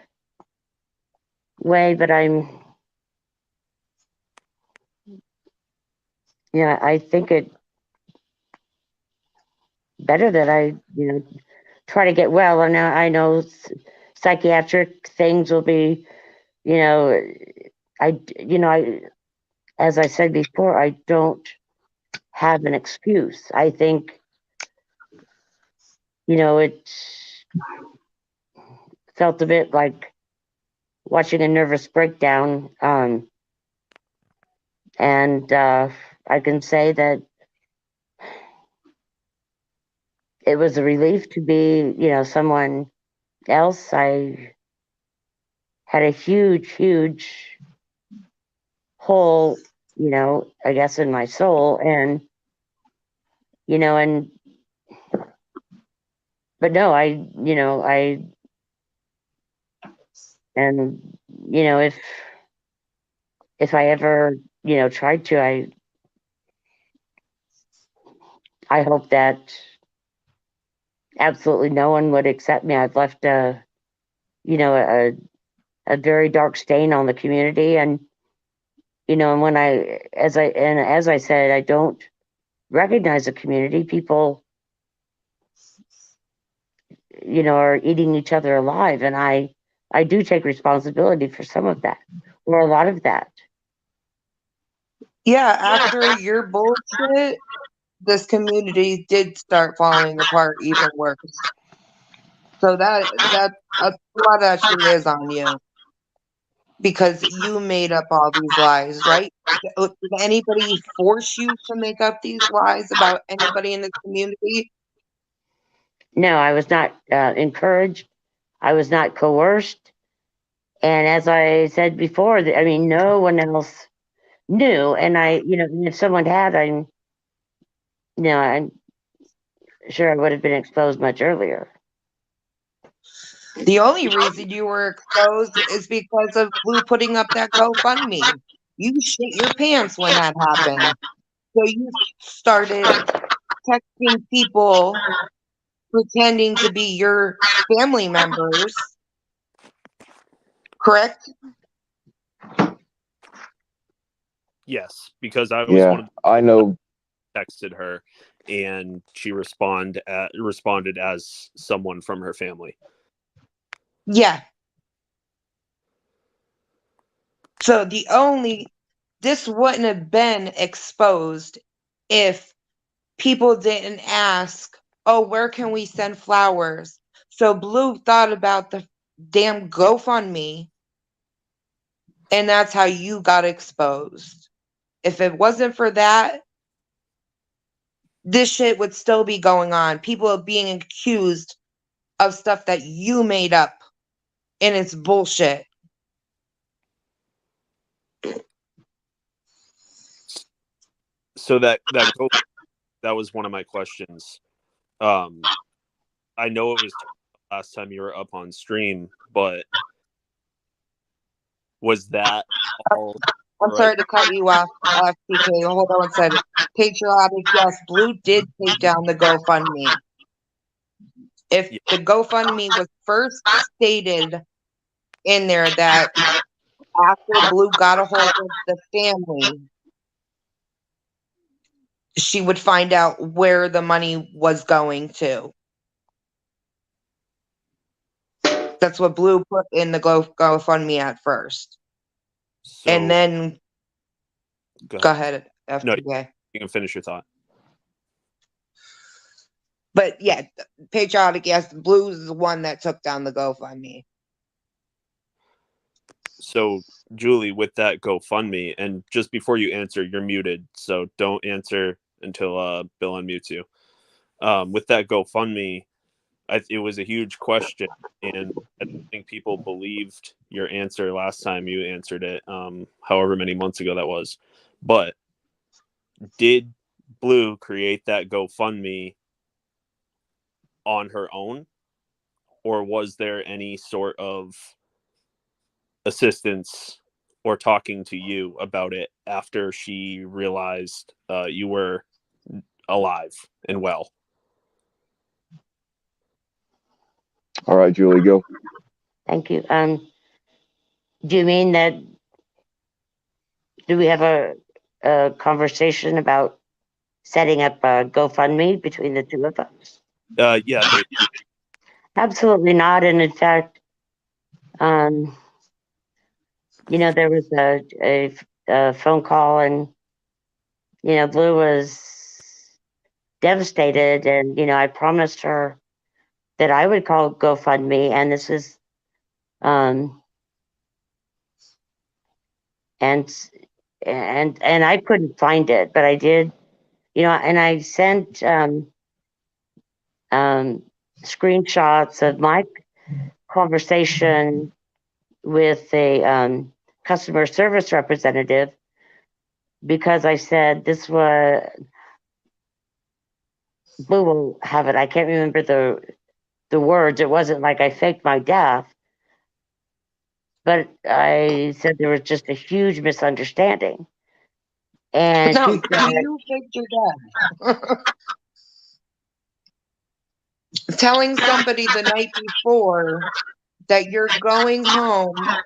way, but I think better that I, try to get well. And I know psychiatric things will be, I, as I said before, I don't have an excuse. I think, it felt a bit like watching a nervous breakdown. And I can say that it was a relief to be, someone else. I had a huge hole, I guess in my soul. And, but no, and, if I ever, tried to, I hope that absolutely no one would accept me. I've left you know, a, a very dark stain on the community. And, and as I said, I don't recognize the community. People, are eating each other alive. And I do take responsibility for some of that, or a lot of that. Yeah, after your bullshit, this community did start falling apart even worse. So that a lot of that shit is on you because you made up all these lies, right? Did anybody force you to make up these lies about anybody in the community? No, I was not encouraged. I was not coerced. And as I said before, I mean, no one else knew. And and if someone had, I'm sure I would have been exposed much earlier. The only reason you were exposed is because of Blue putting up that GoFundMe. You shit your pants when that happened. So you started texting people pretending to be your family members, correct? Yes, because I was one Yeah, of I know. the texted her, and she responded as someone from her family. Yeah. So this wouldn't have been exposed if people didn't ask, oh, where can we send flowers? So Blue thought about the damn GoFundMe, and that's how you got exposed. If it wasn't for that, this shit would still be going on. People are being accused of stuff that you made up, and it's bullshit. So that was one of my questions. I know it was last time you were up on stream, but was that all I'm right? sorry to cut you off, FTK. Hold on one second. Patriotic, yes, Blue did take down the GoFundMe. If Yeah. the GoFundMe was first stated in there that after Blue got a hold of the family, she would find out where the money was going to. That's what Blue put in the GoFundMe at first. And So then, go go ahead. ahead, No, FTK. you can finish your thought. But yeah, Patriotic, yes, Blue's the one that took down the GoFundMe. So, Julie, with that GoFundMe, and just before you answer, you're muted, so don't answer until Bill unmutes you. With that GoFundMe, it was a huge question, and I don't think people believed your answer last time you answered it, however many months ago that was. But did Blue create that GoFundMe on her own, or was there any sort of assistance or talking to you about it after she realized you were alive and well? All right, Julie, go. Thank you. Do you mean that? Do we have a conversation about setting up a GoFundMe between the two of us? Yeah, they Absolutely not. And in fact, um, there was a phone call, and Blue was devastated, and I promised her that I would call GoFundMe, and this is and I couldn't find it, but I did, and I sent screenshots of my conversation with a customer service representative, because I said this was Blue will have it. I can't remember the words. It wasn't like I faked my death, but I said there was just a huge misunderstanding. And No, she said, you faked your death. Telling somebody the night before that you're going home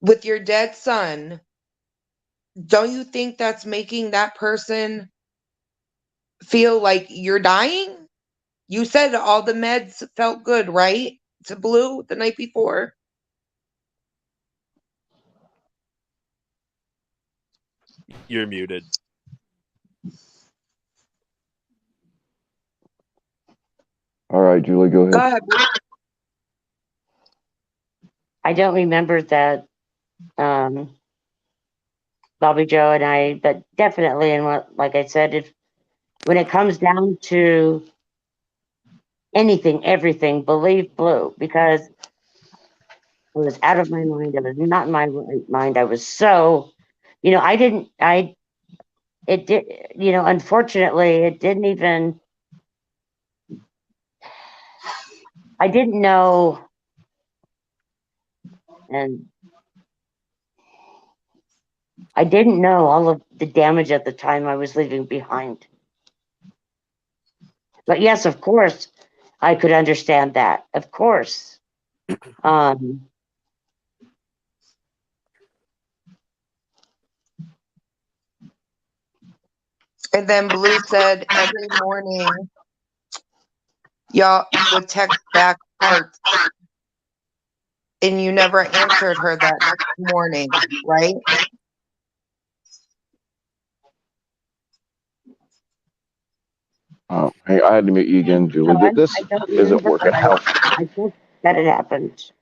with your dead son, don't you think that's making that person feel like you're dying? You said all the meds felt good, right? To Blue the night before. you're muted. All right, Julie, go Go ahead. ahead, Blue. I don't remember that, Bobby Joe and I, but definitely, and like I said, when it comes down to anything, everything, believe Blue, because I was out of my mind. I was not in my right mind. I was so, it did, unfortunately, it didn't even, I didn't know, and I didn't know all of the damage at the time I was leaving behind. But yes, of course, I could understand that. Of course. Um, And then Blue said every morning y'all would text back hearts, and you never answered her that next morning, right? Hey, I had to meet you again, no, Julie. I This don't isn't remember, but working out. I think that it happened.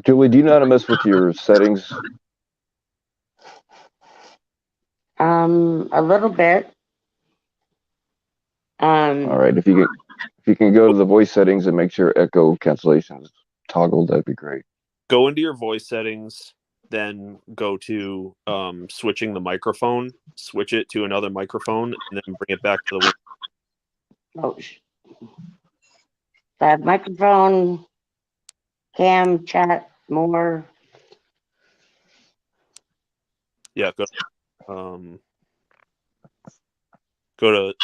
Julie, do you know how to mess with your settings? A little bit. All right, if you can go to the voice settings and make sure echo cancellation is toggled, that'd be great. Go into your voice settings, then go to switching the microphone, switch it to another microphone, and then bring it back to the Oh, I have microphone, cam, chat, more. yeah. Go to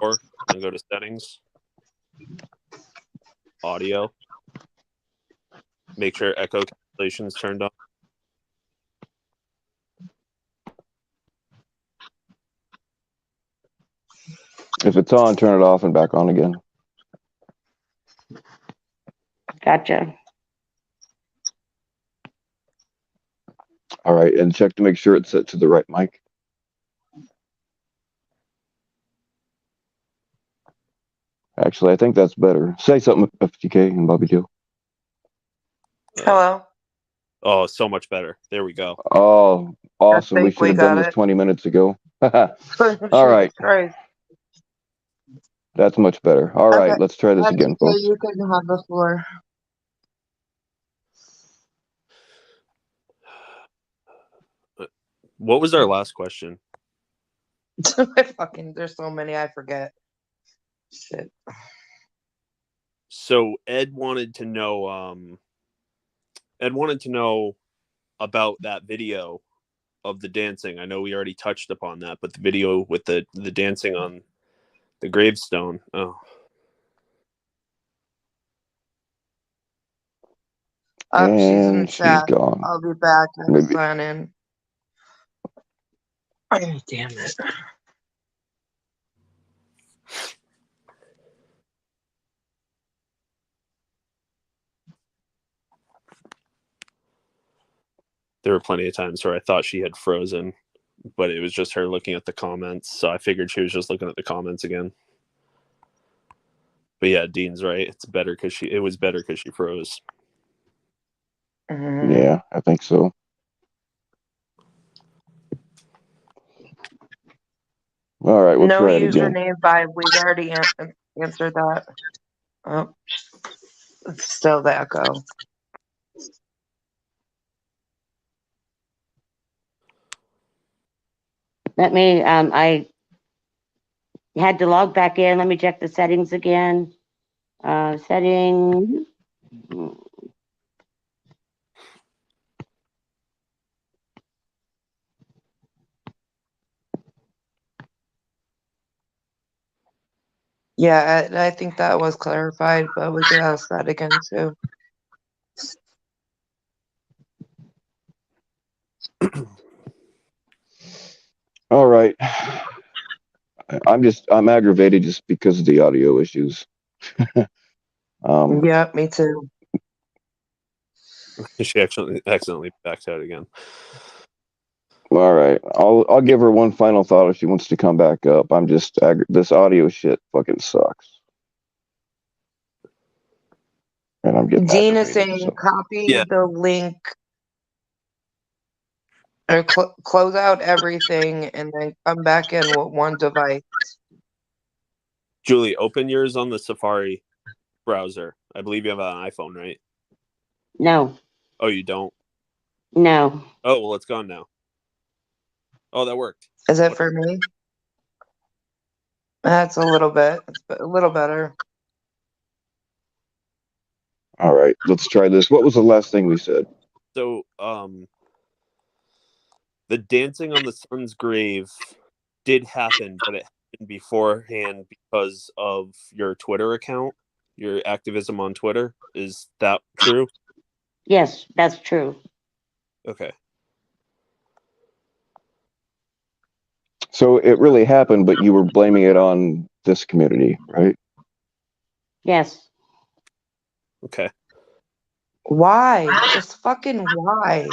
more, then go to settings, audio. Make sure echo cancellation is turned on. If it's on, turn it off and back on again. Gotcha. All right, and check to make sure it's set to the right mic. Actually, I think that's better. Say something, FTK and Bobby Joe. Hello. Oh, so much better. There we go. Oh, awesome. We think should we have done got this it. 20 minutes ago. All Jesus right, Christ. that's much better. All right, Okay. let's try this again, So folks. you can have the floor. What was our last question? There's so many I forget. Shit. So Ed wanted to know about that video of the dancing. I know we already touched upon that, but the video with the dancing on the gravestone. Oh. Up, she's in And she's chat. gone. I'll be back. I'm Maybe. signing. Oh, damn it. There were plenty of times where I thought she had frozen, but it was just her looking at the comments. So I figured she was just looking at the comments again. But yeah, Dean's right. It was better because she froze. Mhm. Yeah, I think so. All right, we'll No try it again. username vibe. We've already answered that. Oh, it's still the echo. I had to log back in. Let me check the settings again. Settings. Yeah, I think that was clarified, but we could ask that again too. All right. I'm aggravated just because of the audio issues. Yeah, me too. She accidentally backed out again. All right, I'll give her one final thought if she wants to come back up. This audio shit fucking sucks, and I'm getting Dean is aggravated. saying So. copy Yeah. the link or close out everything and then come back in with one device. Julie, open yours on the Safari browser. I believe you have an iPhone, right? No, Oh, you don't? no. Oh, well, it's gone now. Oh, that worked. Is it for me? That's a little bit. It's a little better. All right, let's try this. What was the last thing we said? So, the dancing on the son's grave did happen, but it happened beforehand because of your Twitter account, your activism on Twitter. Is that true? Yes, that's true. Okay. So it really happened, but you were blaming it on this community, right? Yes. Okay. Why? Just fucking why?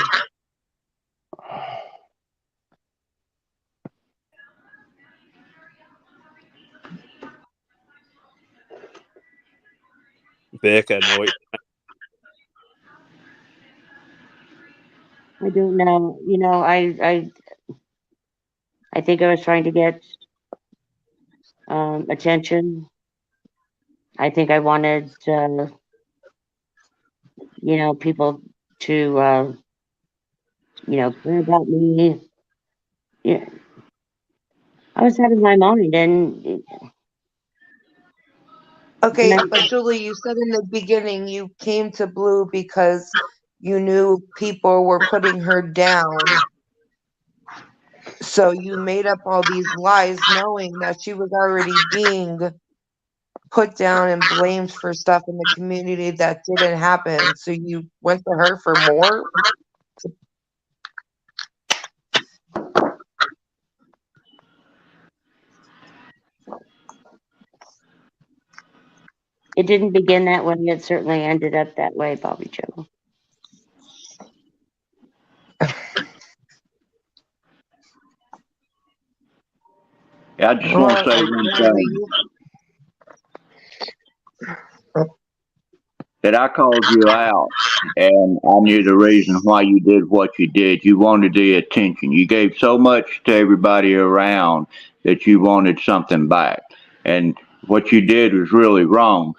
Vic, I know what. I don't know. I think I was trying to get attention. I think I wanted, people to, care about me. Yeah, I was out of my mind, and Okay, I, but Julie, you said in the beginning you came to Blue because you knew people were putting her down. So you made up all these lies knowing that she was already being put down and blamed for stuff in the community that didn't happen. So you went to her for more? it didn't begin that way. It certainly ended up that way, Bobby Joe. Yeah, I just want to say one thing. That I called you out, and I knew the reason why you did what you did. You wanted the attention. You gave so much to everybody around that you wanted something back. And what you did was really wrong.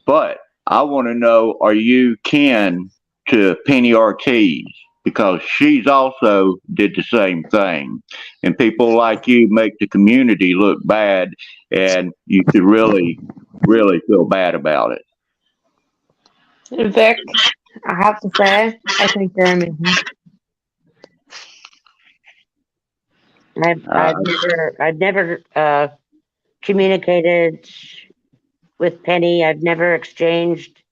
But I want to know, are you kin to Penny Ortiz? Because she's also did the same thing. And people like you make the community look bad, and you should really, really feel bad about it. Vic, I have to say, I think you're amazing. Uh, I've never communicated with Penny. I've never exchanged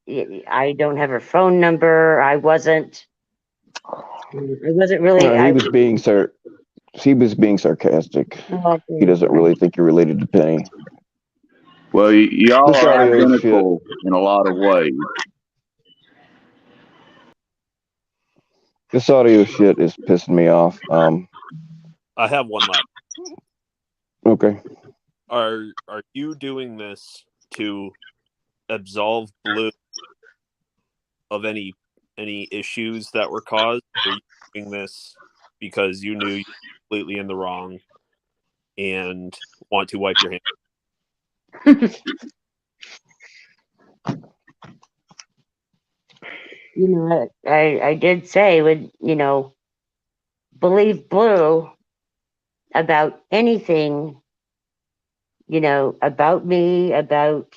I don't have her phone number. I wasn't really. He was being He was being sarcastic. He Okay, doesn't really think you're related to Penny. Well, y'all This are audio shit. identical in a lot of ways. This audio shit is pissing me off. I have one last. Okay. Are you doing this to absolve Blue of any issues that were caused? Or are you doing this because you knew you were completely in the wrong and want to wipe your hands? you know, I did say would believe Blue about anything, about me, about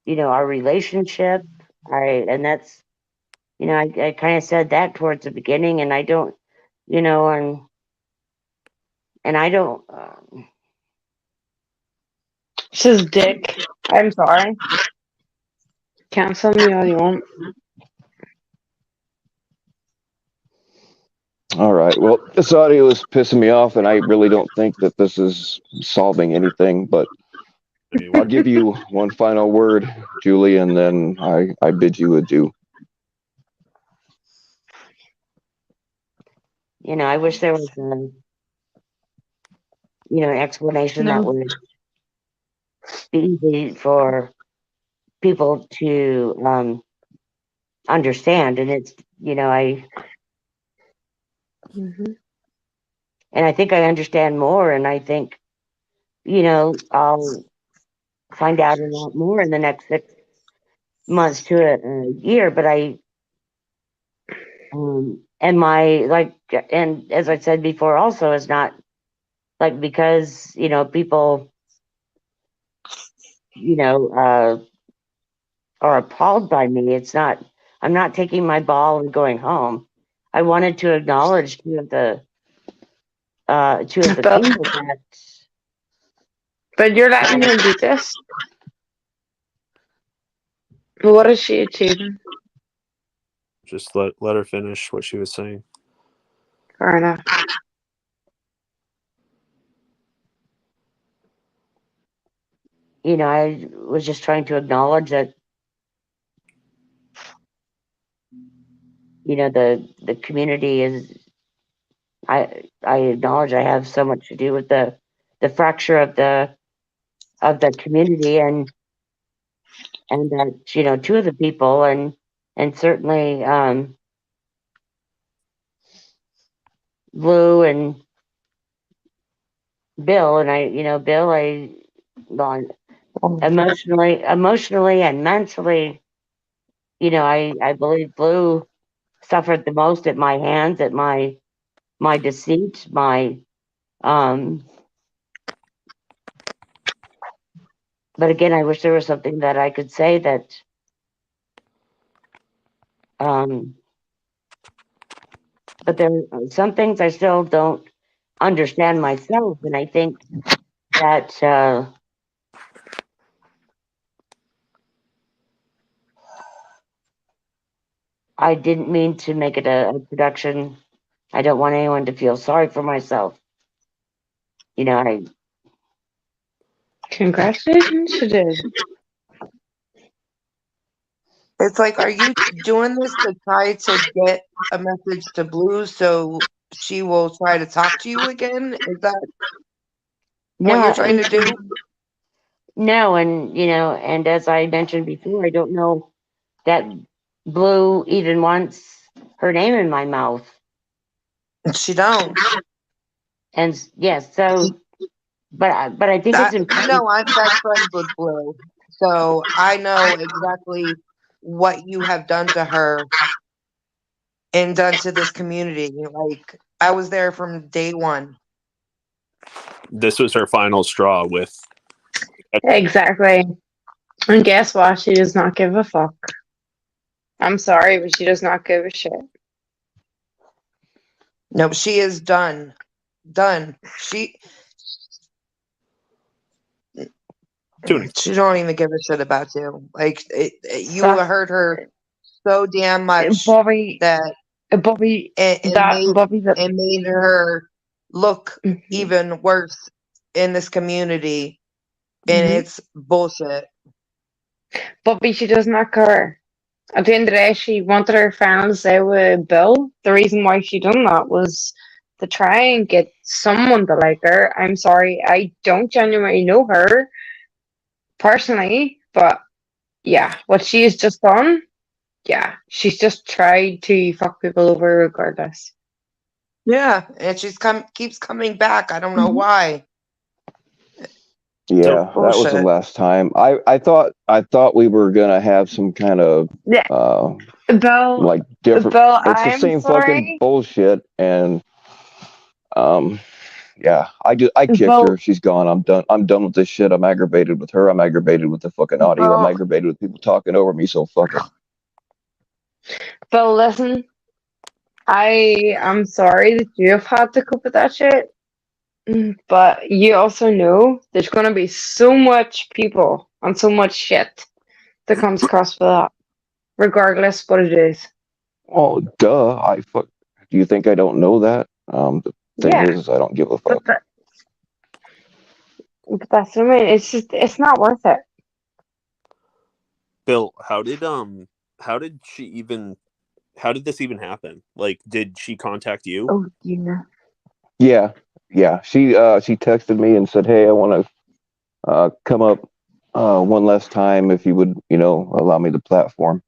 our relationship. And that's I kind of said that towards the beginning, and I don't, and I don't. This is Dick. I'm sorry. Cancel me all you want. All right. Well, this audio is pissing me off, and I really don't think that this is solving anything. But I'll give you one final word, Julie, and then I bid you adieu. I wish there was an explanation that No. would be easy for people to understand. And it's Mm-hmm. and I think I understand more, and I think I'll find out a lot more in the next 6 months to a year. But and and as I said before, also is not like because people are appalled by me. It's not. I'm not taking my ball and going home. I wanted to acknowledge two of the But, people that but you're letting her do this? What is she achieving? Just let her finish what she was saying. Fair enough. I was just trying to acknowledge that the community is. I acknowledge I have so much to do with the fracture of the community, and that two of the people, and certainly Lou and Bill, and Bill, well, emotionally and mentally, I believe Lou suffered the most at my hands, at my deceit, my um but again, I wish there was something that I could say that um but there are some things I still don't understand myself, and I think that I didn't mean to make it a production. I don't want anyone to feel sorry for myself. I Congratulations, she did. It's like, are you doing this to try to get a message to Blue so she will try to talk to you again? Is that what you're no, trying to do? no, and as I mentioned before, I don't know that Blue even wants her name in my mouth. She don't. And yes, so but I think it's important. I'm best friends with Blue, so I know exactly what you have done to her and done to this community. Like, I was there from day one. This was her final straw with. Exactly. And guess what? She does not give a fuck. I'm sorry, but she does not give a shit. No, she is done. Done. She don't even give a shit about you. Like you That's hurt her so damn much Bobby. that Bobby. it That made Bobby. That. it made her look Mhm, even worse in this community, and mhm. it's bullshit. Bobby, she does not care. At the end of the day, she wanted her final say with Bill. The reason why she done that was to try and get someone to like her. I'm sorry, I don't genuinely know her personally, but yeah, what she has just done, yeah, she's just tried to fuck people over regardless. Yeah, and she's keeps coming back. I don't know Mhm. why. So Yeah, that was the Bullshit. last time. I thought we were gonna have some kind of Yeah, uh Bill, like different. Bill, It's the I'm same fucking sorry, bullshit, and um yeah, I kicked Bill, her. She's gone. I'm done. I'm done with this shit. I'm aggravated with her. I'm aggravated with the fucking audio. I'm Bill, aggravated with people talking over me. So fuck it. Bill. Listen, I am sorry that you have had to cope with that shit. But you also know there's gonna be so much people and so much shit that comes across with that, regardless what it is. Oh, duh. I fuck. Do you think I don't know that? The thing Yeah, is, I don't give a but, fuck. that, but that's what I mean. It's just it's not worth it. Bill, how did she even how did this even happen? Like, did she contact you? Oh yeah. Yeah, yeah. She texted me and said, "Hey, I want to come up one last time if you would, allow me the platform."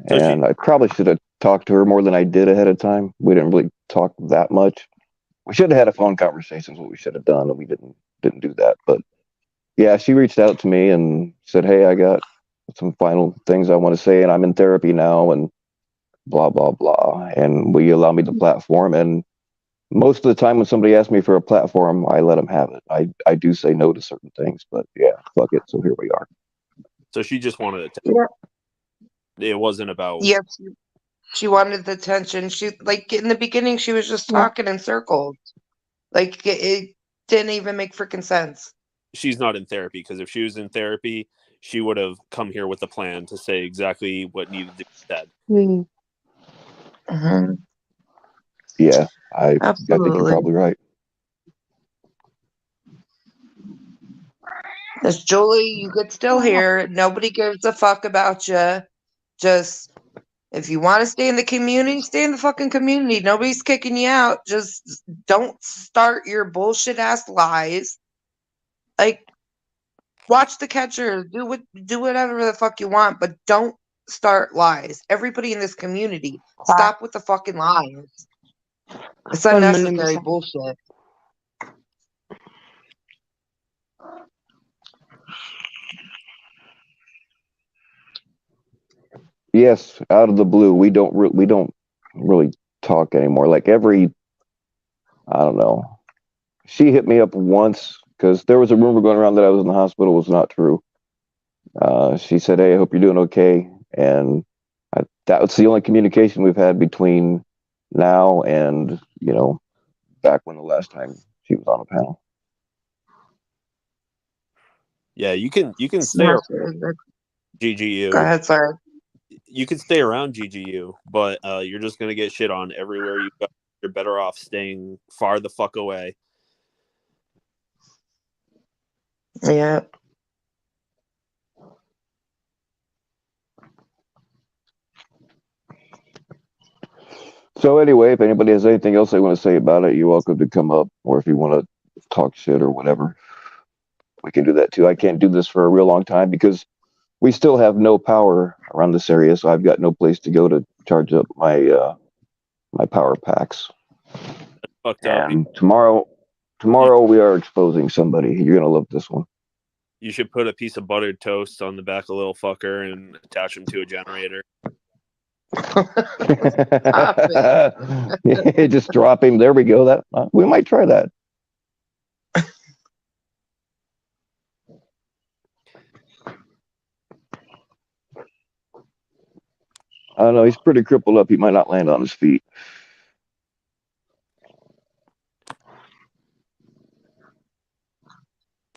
So she And I probably should have talked to her more than I did ahead of time. We didn't really talk that much. We should have had a phone conversation. Is what we should have done, and we didn't do that. But yeah, she reached out to me and said, "Hey, I got some final things I want to say, and I'm in therapy now, and blah blah blah. And will you allow me the platform?" And most of the time, when somebody asks me for a platform, I let them have it. I do say no to certain things, but yeah, fuck it. So here we are. so she just wanted to Yeah. it wasn't about Yep. She wanted the attention. She like in the beginning she was just Yeah. talking in circles. Like it didn't even make freaking sense. she's not in therapy, because if she was in therapy, she would have come here with a plan to say exactly what needed to be said. Hmm. Hmm. Yeah, I think you're Absolutely. probably right. Miss Julie, you could still hear. Nobody gives a fuck about you. Just if you want to stay in the community, stay in the fucking community. Nobody's kicking you out. Just don't start your bullshit ass lies. Like watch the catcher. Do whatever the fuck you want, but don't start lies. Everybody in this community, Fact. stop with the fucking lies. It's 1 million unnecessary percent. bullshit. Yes, out of the blue, we don't really talk anymore. Like I don't know. She hit me up once because there was a rumor going around that I was in the hospital. It was not true. She said, "Hey, I hope you're doing okay," and that was the only communication we've had between now and back when the last time she was on a panel. Yeah, you can stay around Smash it. Go GGU. ahead, sir. You can stay around GGU, but you're just gonna get shit on everywhere you go. You're better off staying far the fuck away. Yeah. So anyway, if anybody has anything else they want to say about it, you're welcome to come up, or if you want to talk shit or whatever, we can do that too. I can't do this for a real long time because we still have no power around this area, so I've got no place to go to charge up my power packs. Fucked up. And You, tomorrow we are exposing somebody. You're gonna love this one. you should put a piece of buttered toast on the back of little fucker and attach him to a generator. Stop it. Just drop him. There we go. That we might try that. I don't know. He's pretty crippled up. He might not land on his feet.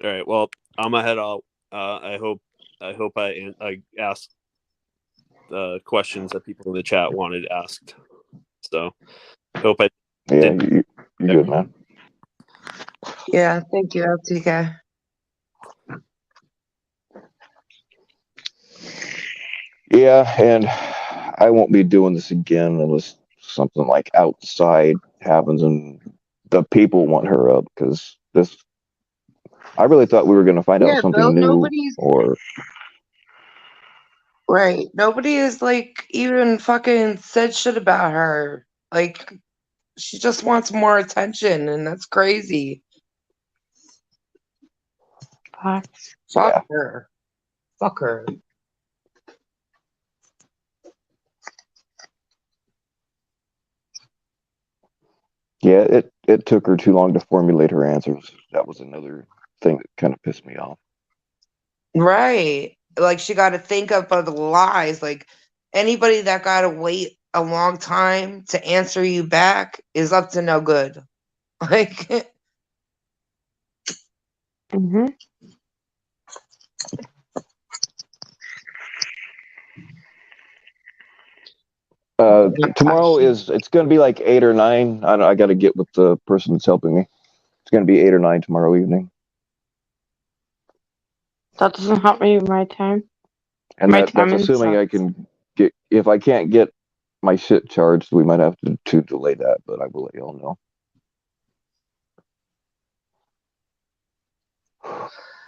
All right. Well, I'm gonna head out. I hope I asked the questions that people in the chat wanted asked. So hope I Yeah, did. you're good, man. Yeah, thank you, LTK. Yeah, and I won't be doing this again unless something like outside happens and the people want her up, because this. I really thought we were going to find out Yeah, Bill, something new, nobody's or right. Nobody is like even fucking said shit about her. Like she just wants more attention, and that's crazy. Facts. Fuck yeah, her. Fuck her. yeah. It took her too long to formulate her answers. That was another thing that kind of pissed me off. Right. Like she got to think up of the lies. Like anybody that got to wait a long time to answer you back is up to no good. Like Mm-hmm. Tomorrow it's going to be like 8 or 9. I got to get with the person that's helping me. It's going to be 8 or 9 tomorrow evening, That doesn't help me with my time. and My that's timing assuming I sucks. can get. If I can't get my shit charged, we might have to delay that, but I will let y'all know.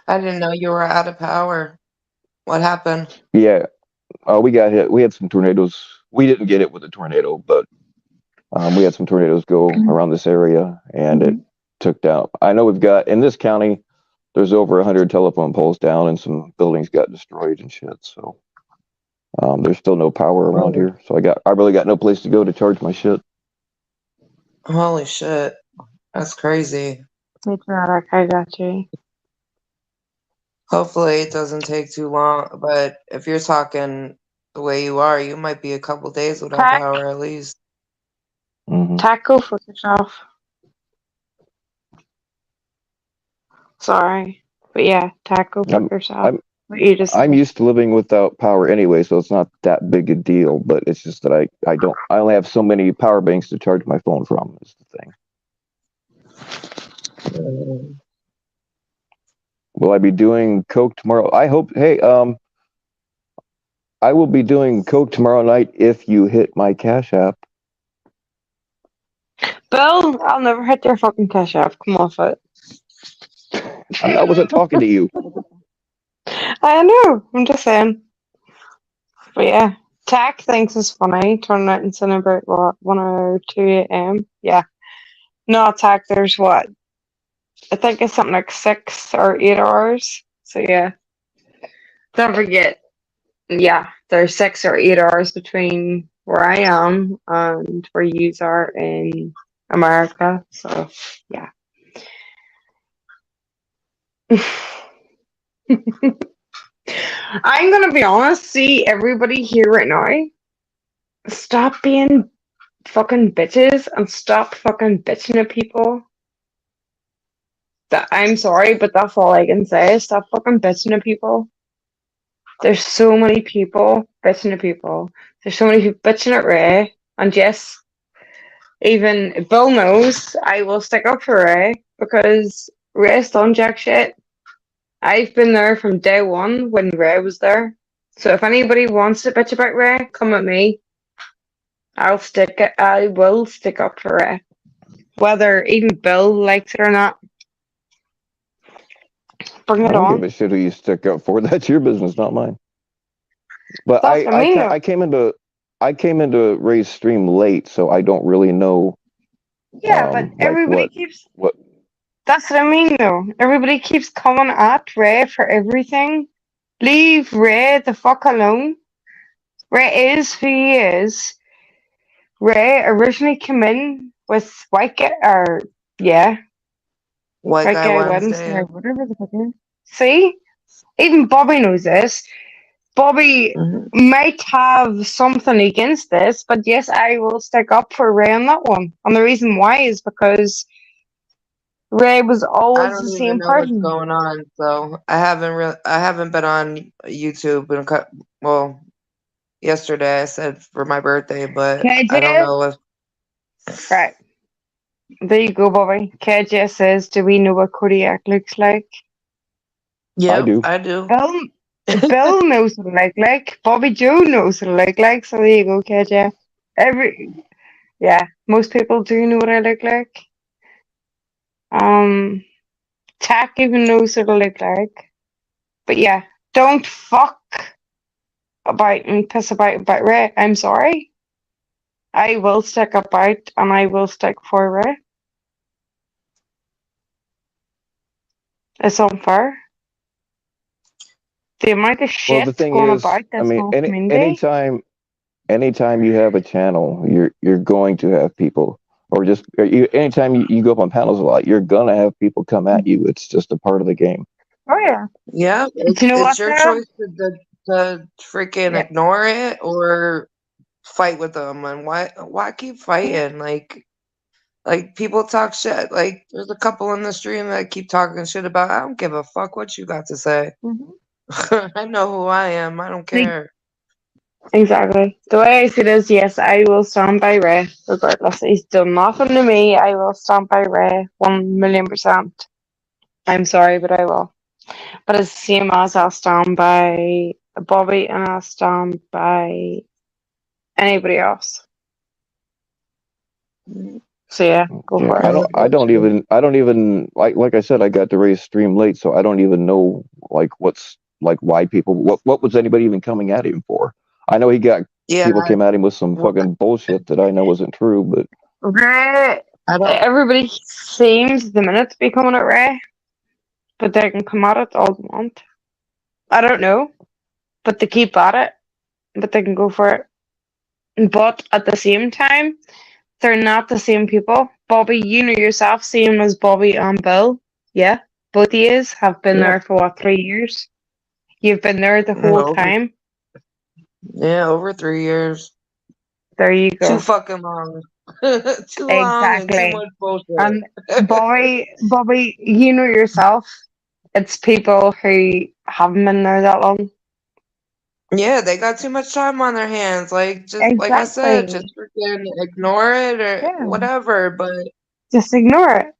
I didn't know you were out of power. What happened? Yeah, we got hit. We had some tornadoes. We didn't get it with a tornado, but we had some tornadoes go around this area, and it took down. I know we've got in this county. There's over 100 telephone poles down, and some buildings got destroyed and shit. So there's still no power around here. So I really got no place to go to charge my shit. Holy shit. That's crazy. Patriotic, I got you. Hopefully it doesn't take too long, but if you're talking the way you are, you might be a couple days without Tack, power at least. Mm-hmm. tackle for yourself. Sorry. But yeah, tackle for I'm yourself. I'm What you just I'm said. used to living without power anyway, so it's not that big a deal. But it's just that I only have so many power banks to charge my phone from. Is the thing. Will I be doing coke tomorrow? I hope. Hey, I will be doing coke tomorrow night if you hit my Cash App. Bill, I'll never hit your fucking cash app. Come off it. I wasn't talking to you. I know. I'm just saying. But yeah, Tack thinks it's funny. Turning it into about what 1 or 2 a.m. Yeah. No, Tack. There's what I think it's something like 6 or 8 hours. So yeah, don't forget. Yeah, there's 6 or 8 hours between where I am and where you are in America. So yeah. I'm gonna be honest. See everybody here right now. Stop being fucking bitches and stop fucking bitching at people. That I'm sorry, but that's all I can say. Stop fucking bitching at people. There's so many people bitching at people. There's so many people bitching at Ray. And yes, even Bill knows I will stick up for Ray because Ray's done jack shit. I've been there from day one when Ray was there. So if anybody wants to bitch about Ray, come at me. I will stick up for Ray. Whether even Bill likes it or not. Bring I it don't give on. a shit who you stick up for. That's your business, not mine. But That's what I mean. I came into Ray's stream late, so I don't really know Yeah, but like what. that's what I mean though. Everybody keeps coming at Ray for everything. Leave Ray the fuck alone. Ray is who he is. Ray originally came in with yeah, White White Guy Guy Wednesday, Wednesday. whatever the fuck it is. See? Even Bobby knows this. Bobby Mhm. might have something against this, but yes, I will stick up for Ray on that one. And the reason why is because Ray was I always don't the even same know what's person. going on, so I haven't been on YouTube in well, yesterday I said for my birthday, but I don't KJ? know if Right. There you go, Bobby. KJ says, do we know what Kodiak looks like? I Yep, do. I do. Bill knows what I look like. Bobby Joe knows what I look like. So there you go, KJ. Yeah, most people do know what I look like. Tack even knows what I look like. But yeah, don't fuck about and piss about Ray. I'm sorry. I will stick about and I will stick for Ray. It's unfair. The amount of Well, the shit thing going is, about I this mean, whole community. anytime you have a channel, you're going to have people, or just anytime you go up on panels a lot, you're gonna have people come at you. It's just a part of the game. Oh yeah. Yeah, Do you know it's what your though? choice to freaking Yeah. ignore it or fight with them. And why keep Yeah. fighting? Like people talk shit. Like there's a couple in the stream that keep talking shit about. I don't give a fuck what you got to say. Mhm. I know who I am. I don't See, care. exactly. The way I see it is, yes, I will stand by Ray regardless. He's done nothing to me. I will stand by Ray 1,000,000%. I'm sorry, but I will. But it's the same as I'll stand by Bobby and I'll stand by anybody else. So yeah, go Yeah, for Yeah, it. I don't even like I said, I got to Ray's stream late, so I don't even know what's why people what was anybody even coming at him for? I know he got yeah. people came at him with some Well, fucking bullshit that I know wasn't true, but Ray, I don't. everybody seems the minute to be coming at Ray, but they can come at it all they want. I don't know, but they keep at it, but they can go for it. But at the same time, they're not the same people. Bobby, you know yourself, same as Bobby and Bill. Yeah, both of yous have been Yeah, there for what, 3 years? You've been there the whole over. time. Yeah, over 3 years. There you Too go. fucking long. Too long and too Exactly. much bullshit. And Bobby, you know yourself. It's people who haven't been there that long. Yeah, they got too much time on their hands. Like, just like I said, Exactly. just freaking ignore it or Yeah. whatever. But Just ignore it.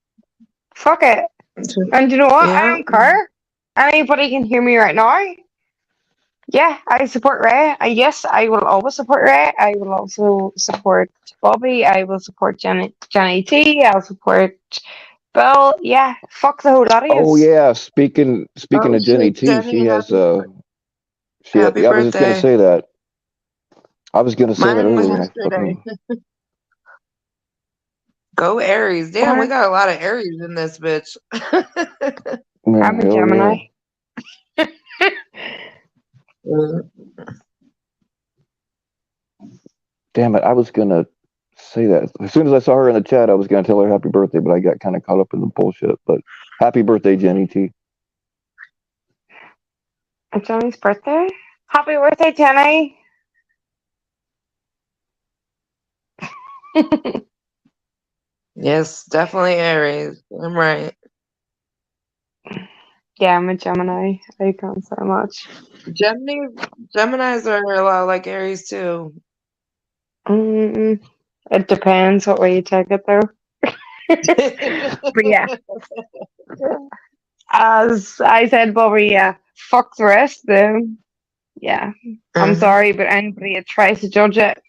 Fuck it. And you know what? I yeah, don't care. Anybody can hear me right now. Yeah, I support Ray. Yes, I will always support Ray. I will also support Bobby. I will support Jenny T. I'll support Bill. Yeah, fuck the whole lot of oh yous. yeah, speaking oh of Jenny shit, T, Jenny, she has happy yeah, I was just gonna birthday. say that. I was gonna say that Mine was earlier and I yesterday. fucking Go Aries. Damn, we got a lot of Aries in this bitch. yeah, I'm a hell Gemini. yeah. Damn it, I was gonna say that. As soon as I saw her in the chat, I was gonna tell her happy birthday, but I got kind of caught up in the bullshit. But happy birthday, Jenny T. It's Jenny's birthday. Happy birthday, Jenny. Yes, definitely Aries. I'm right. Yeah, I'm a Gemini. I can't say much. Gemini, Geminis are a lot like Aries too. Mm, it depends what way you take it, though. But yeah, as I said, Bobby, yeah, fuck the rest of them. Yeah, I'm Mhm. sorry, but anybody that tries to judge it,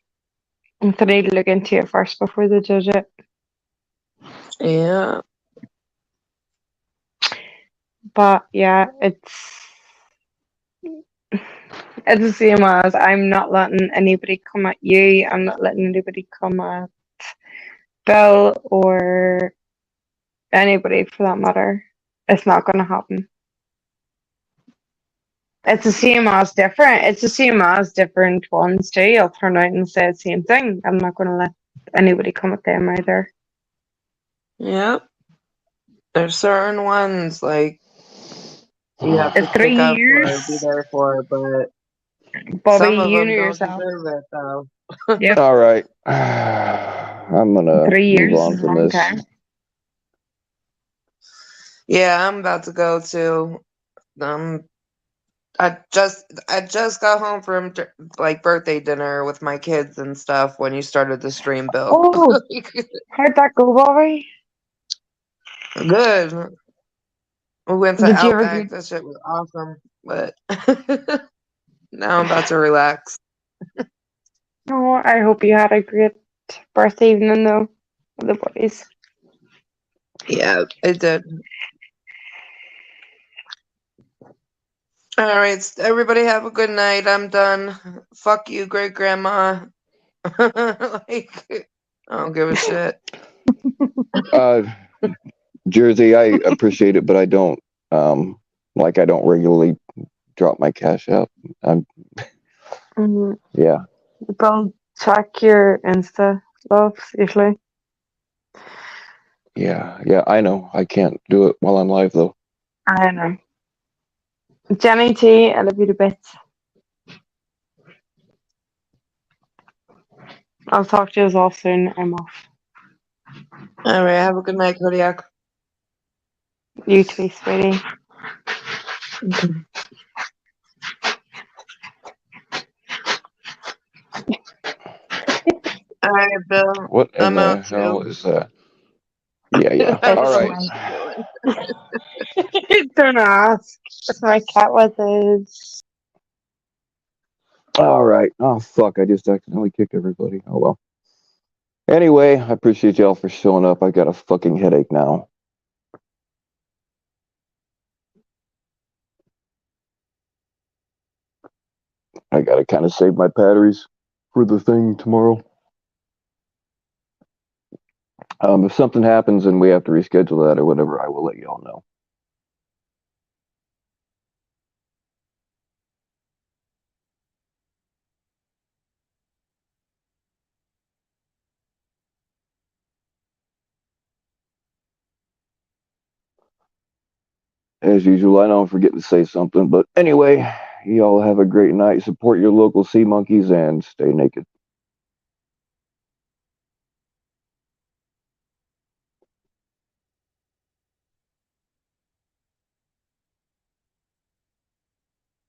they need to look into it first before they judge it. Yeah. But yeah, it's the same as I'm not letting anybody come at you. I'm not letting anybody come at Bill or anybody for that matter. It's not going to happen. It's the same as different. It's the same as different ones too. I'll turn out and say the same thing. I'm not going to let anybody come at them either. Yep. There's certain ones like you have to It's three stick up for or be years, there for, but Bobby. some of You know them don't yourself. deserve it though. Yep, All right, I'm gonna 3 move years on is a from long this. time. Yeah, I'm about to go too. Um, I just got home from like birthday dinner with my kids and stuff when you started the stream, Bill. Oh, how'd that go, Bobby? Good. We went to Did you ever Outback. get? That shit was awesome. But now I'm about to relax. Oh, I hope you had a great birthday evening though with the boys. Yeah, it did. All right, everybody have a good night. I'm done. Fuck you, great grandma. Like, I don't give a shit. Uh, Jersey, I appreciate it, but I don't like I don't regularly drop my cash out. I'm Mm, yeah. Go check your Insta, love, usually. Yeah, I know. I can't do it while I'm live though. I don't know. Jenny T, I love you to bits. I'll talk to you all soon. I'm off. All right, have a good night, Kodiak. You too, sweetie. All right, Bill. What in I'm the out hell too. is that? Yeah. I All don't It's know right. what my she's doing. don't ask. It's my cat with his. All right. Oh fuck! I just accidentally kicked everybody. Oh well. Anyway, I appreciate y'all for showing up. I got a fucking headache now. I gotta kind of save my batteries for the thing tomorrow. If something happens and we have to reschedule that or whatever, I will let y'all know. As usual, I know I'm forgetting to say something, but anyway, y'all have a great night. Support your local sea monkeys and stay naked.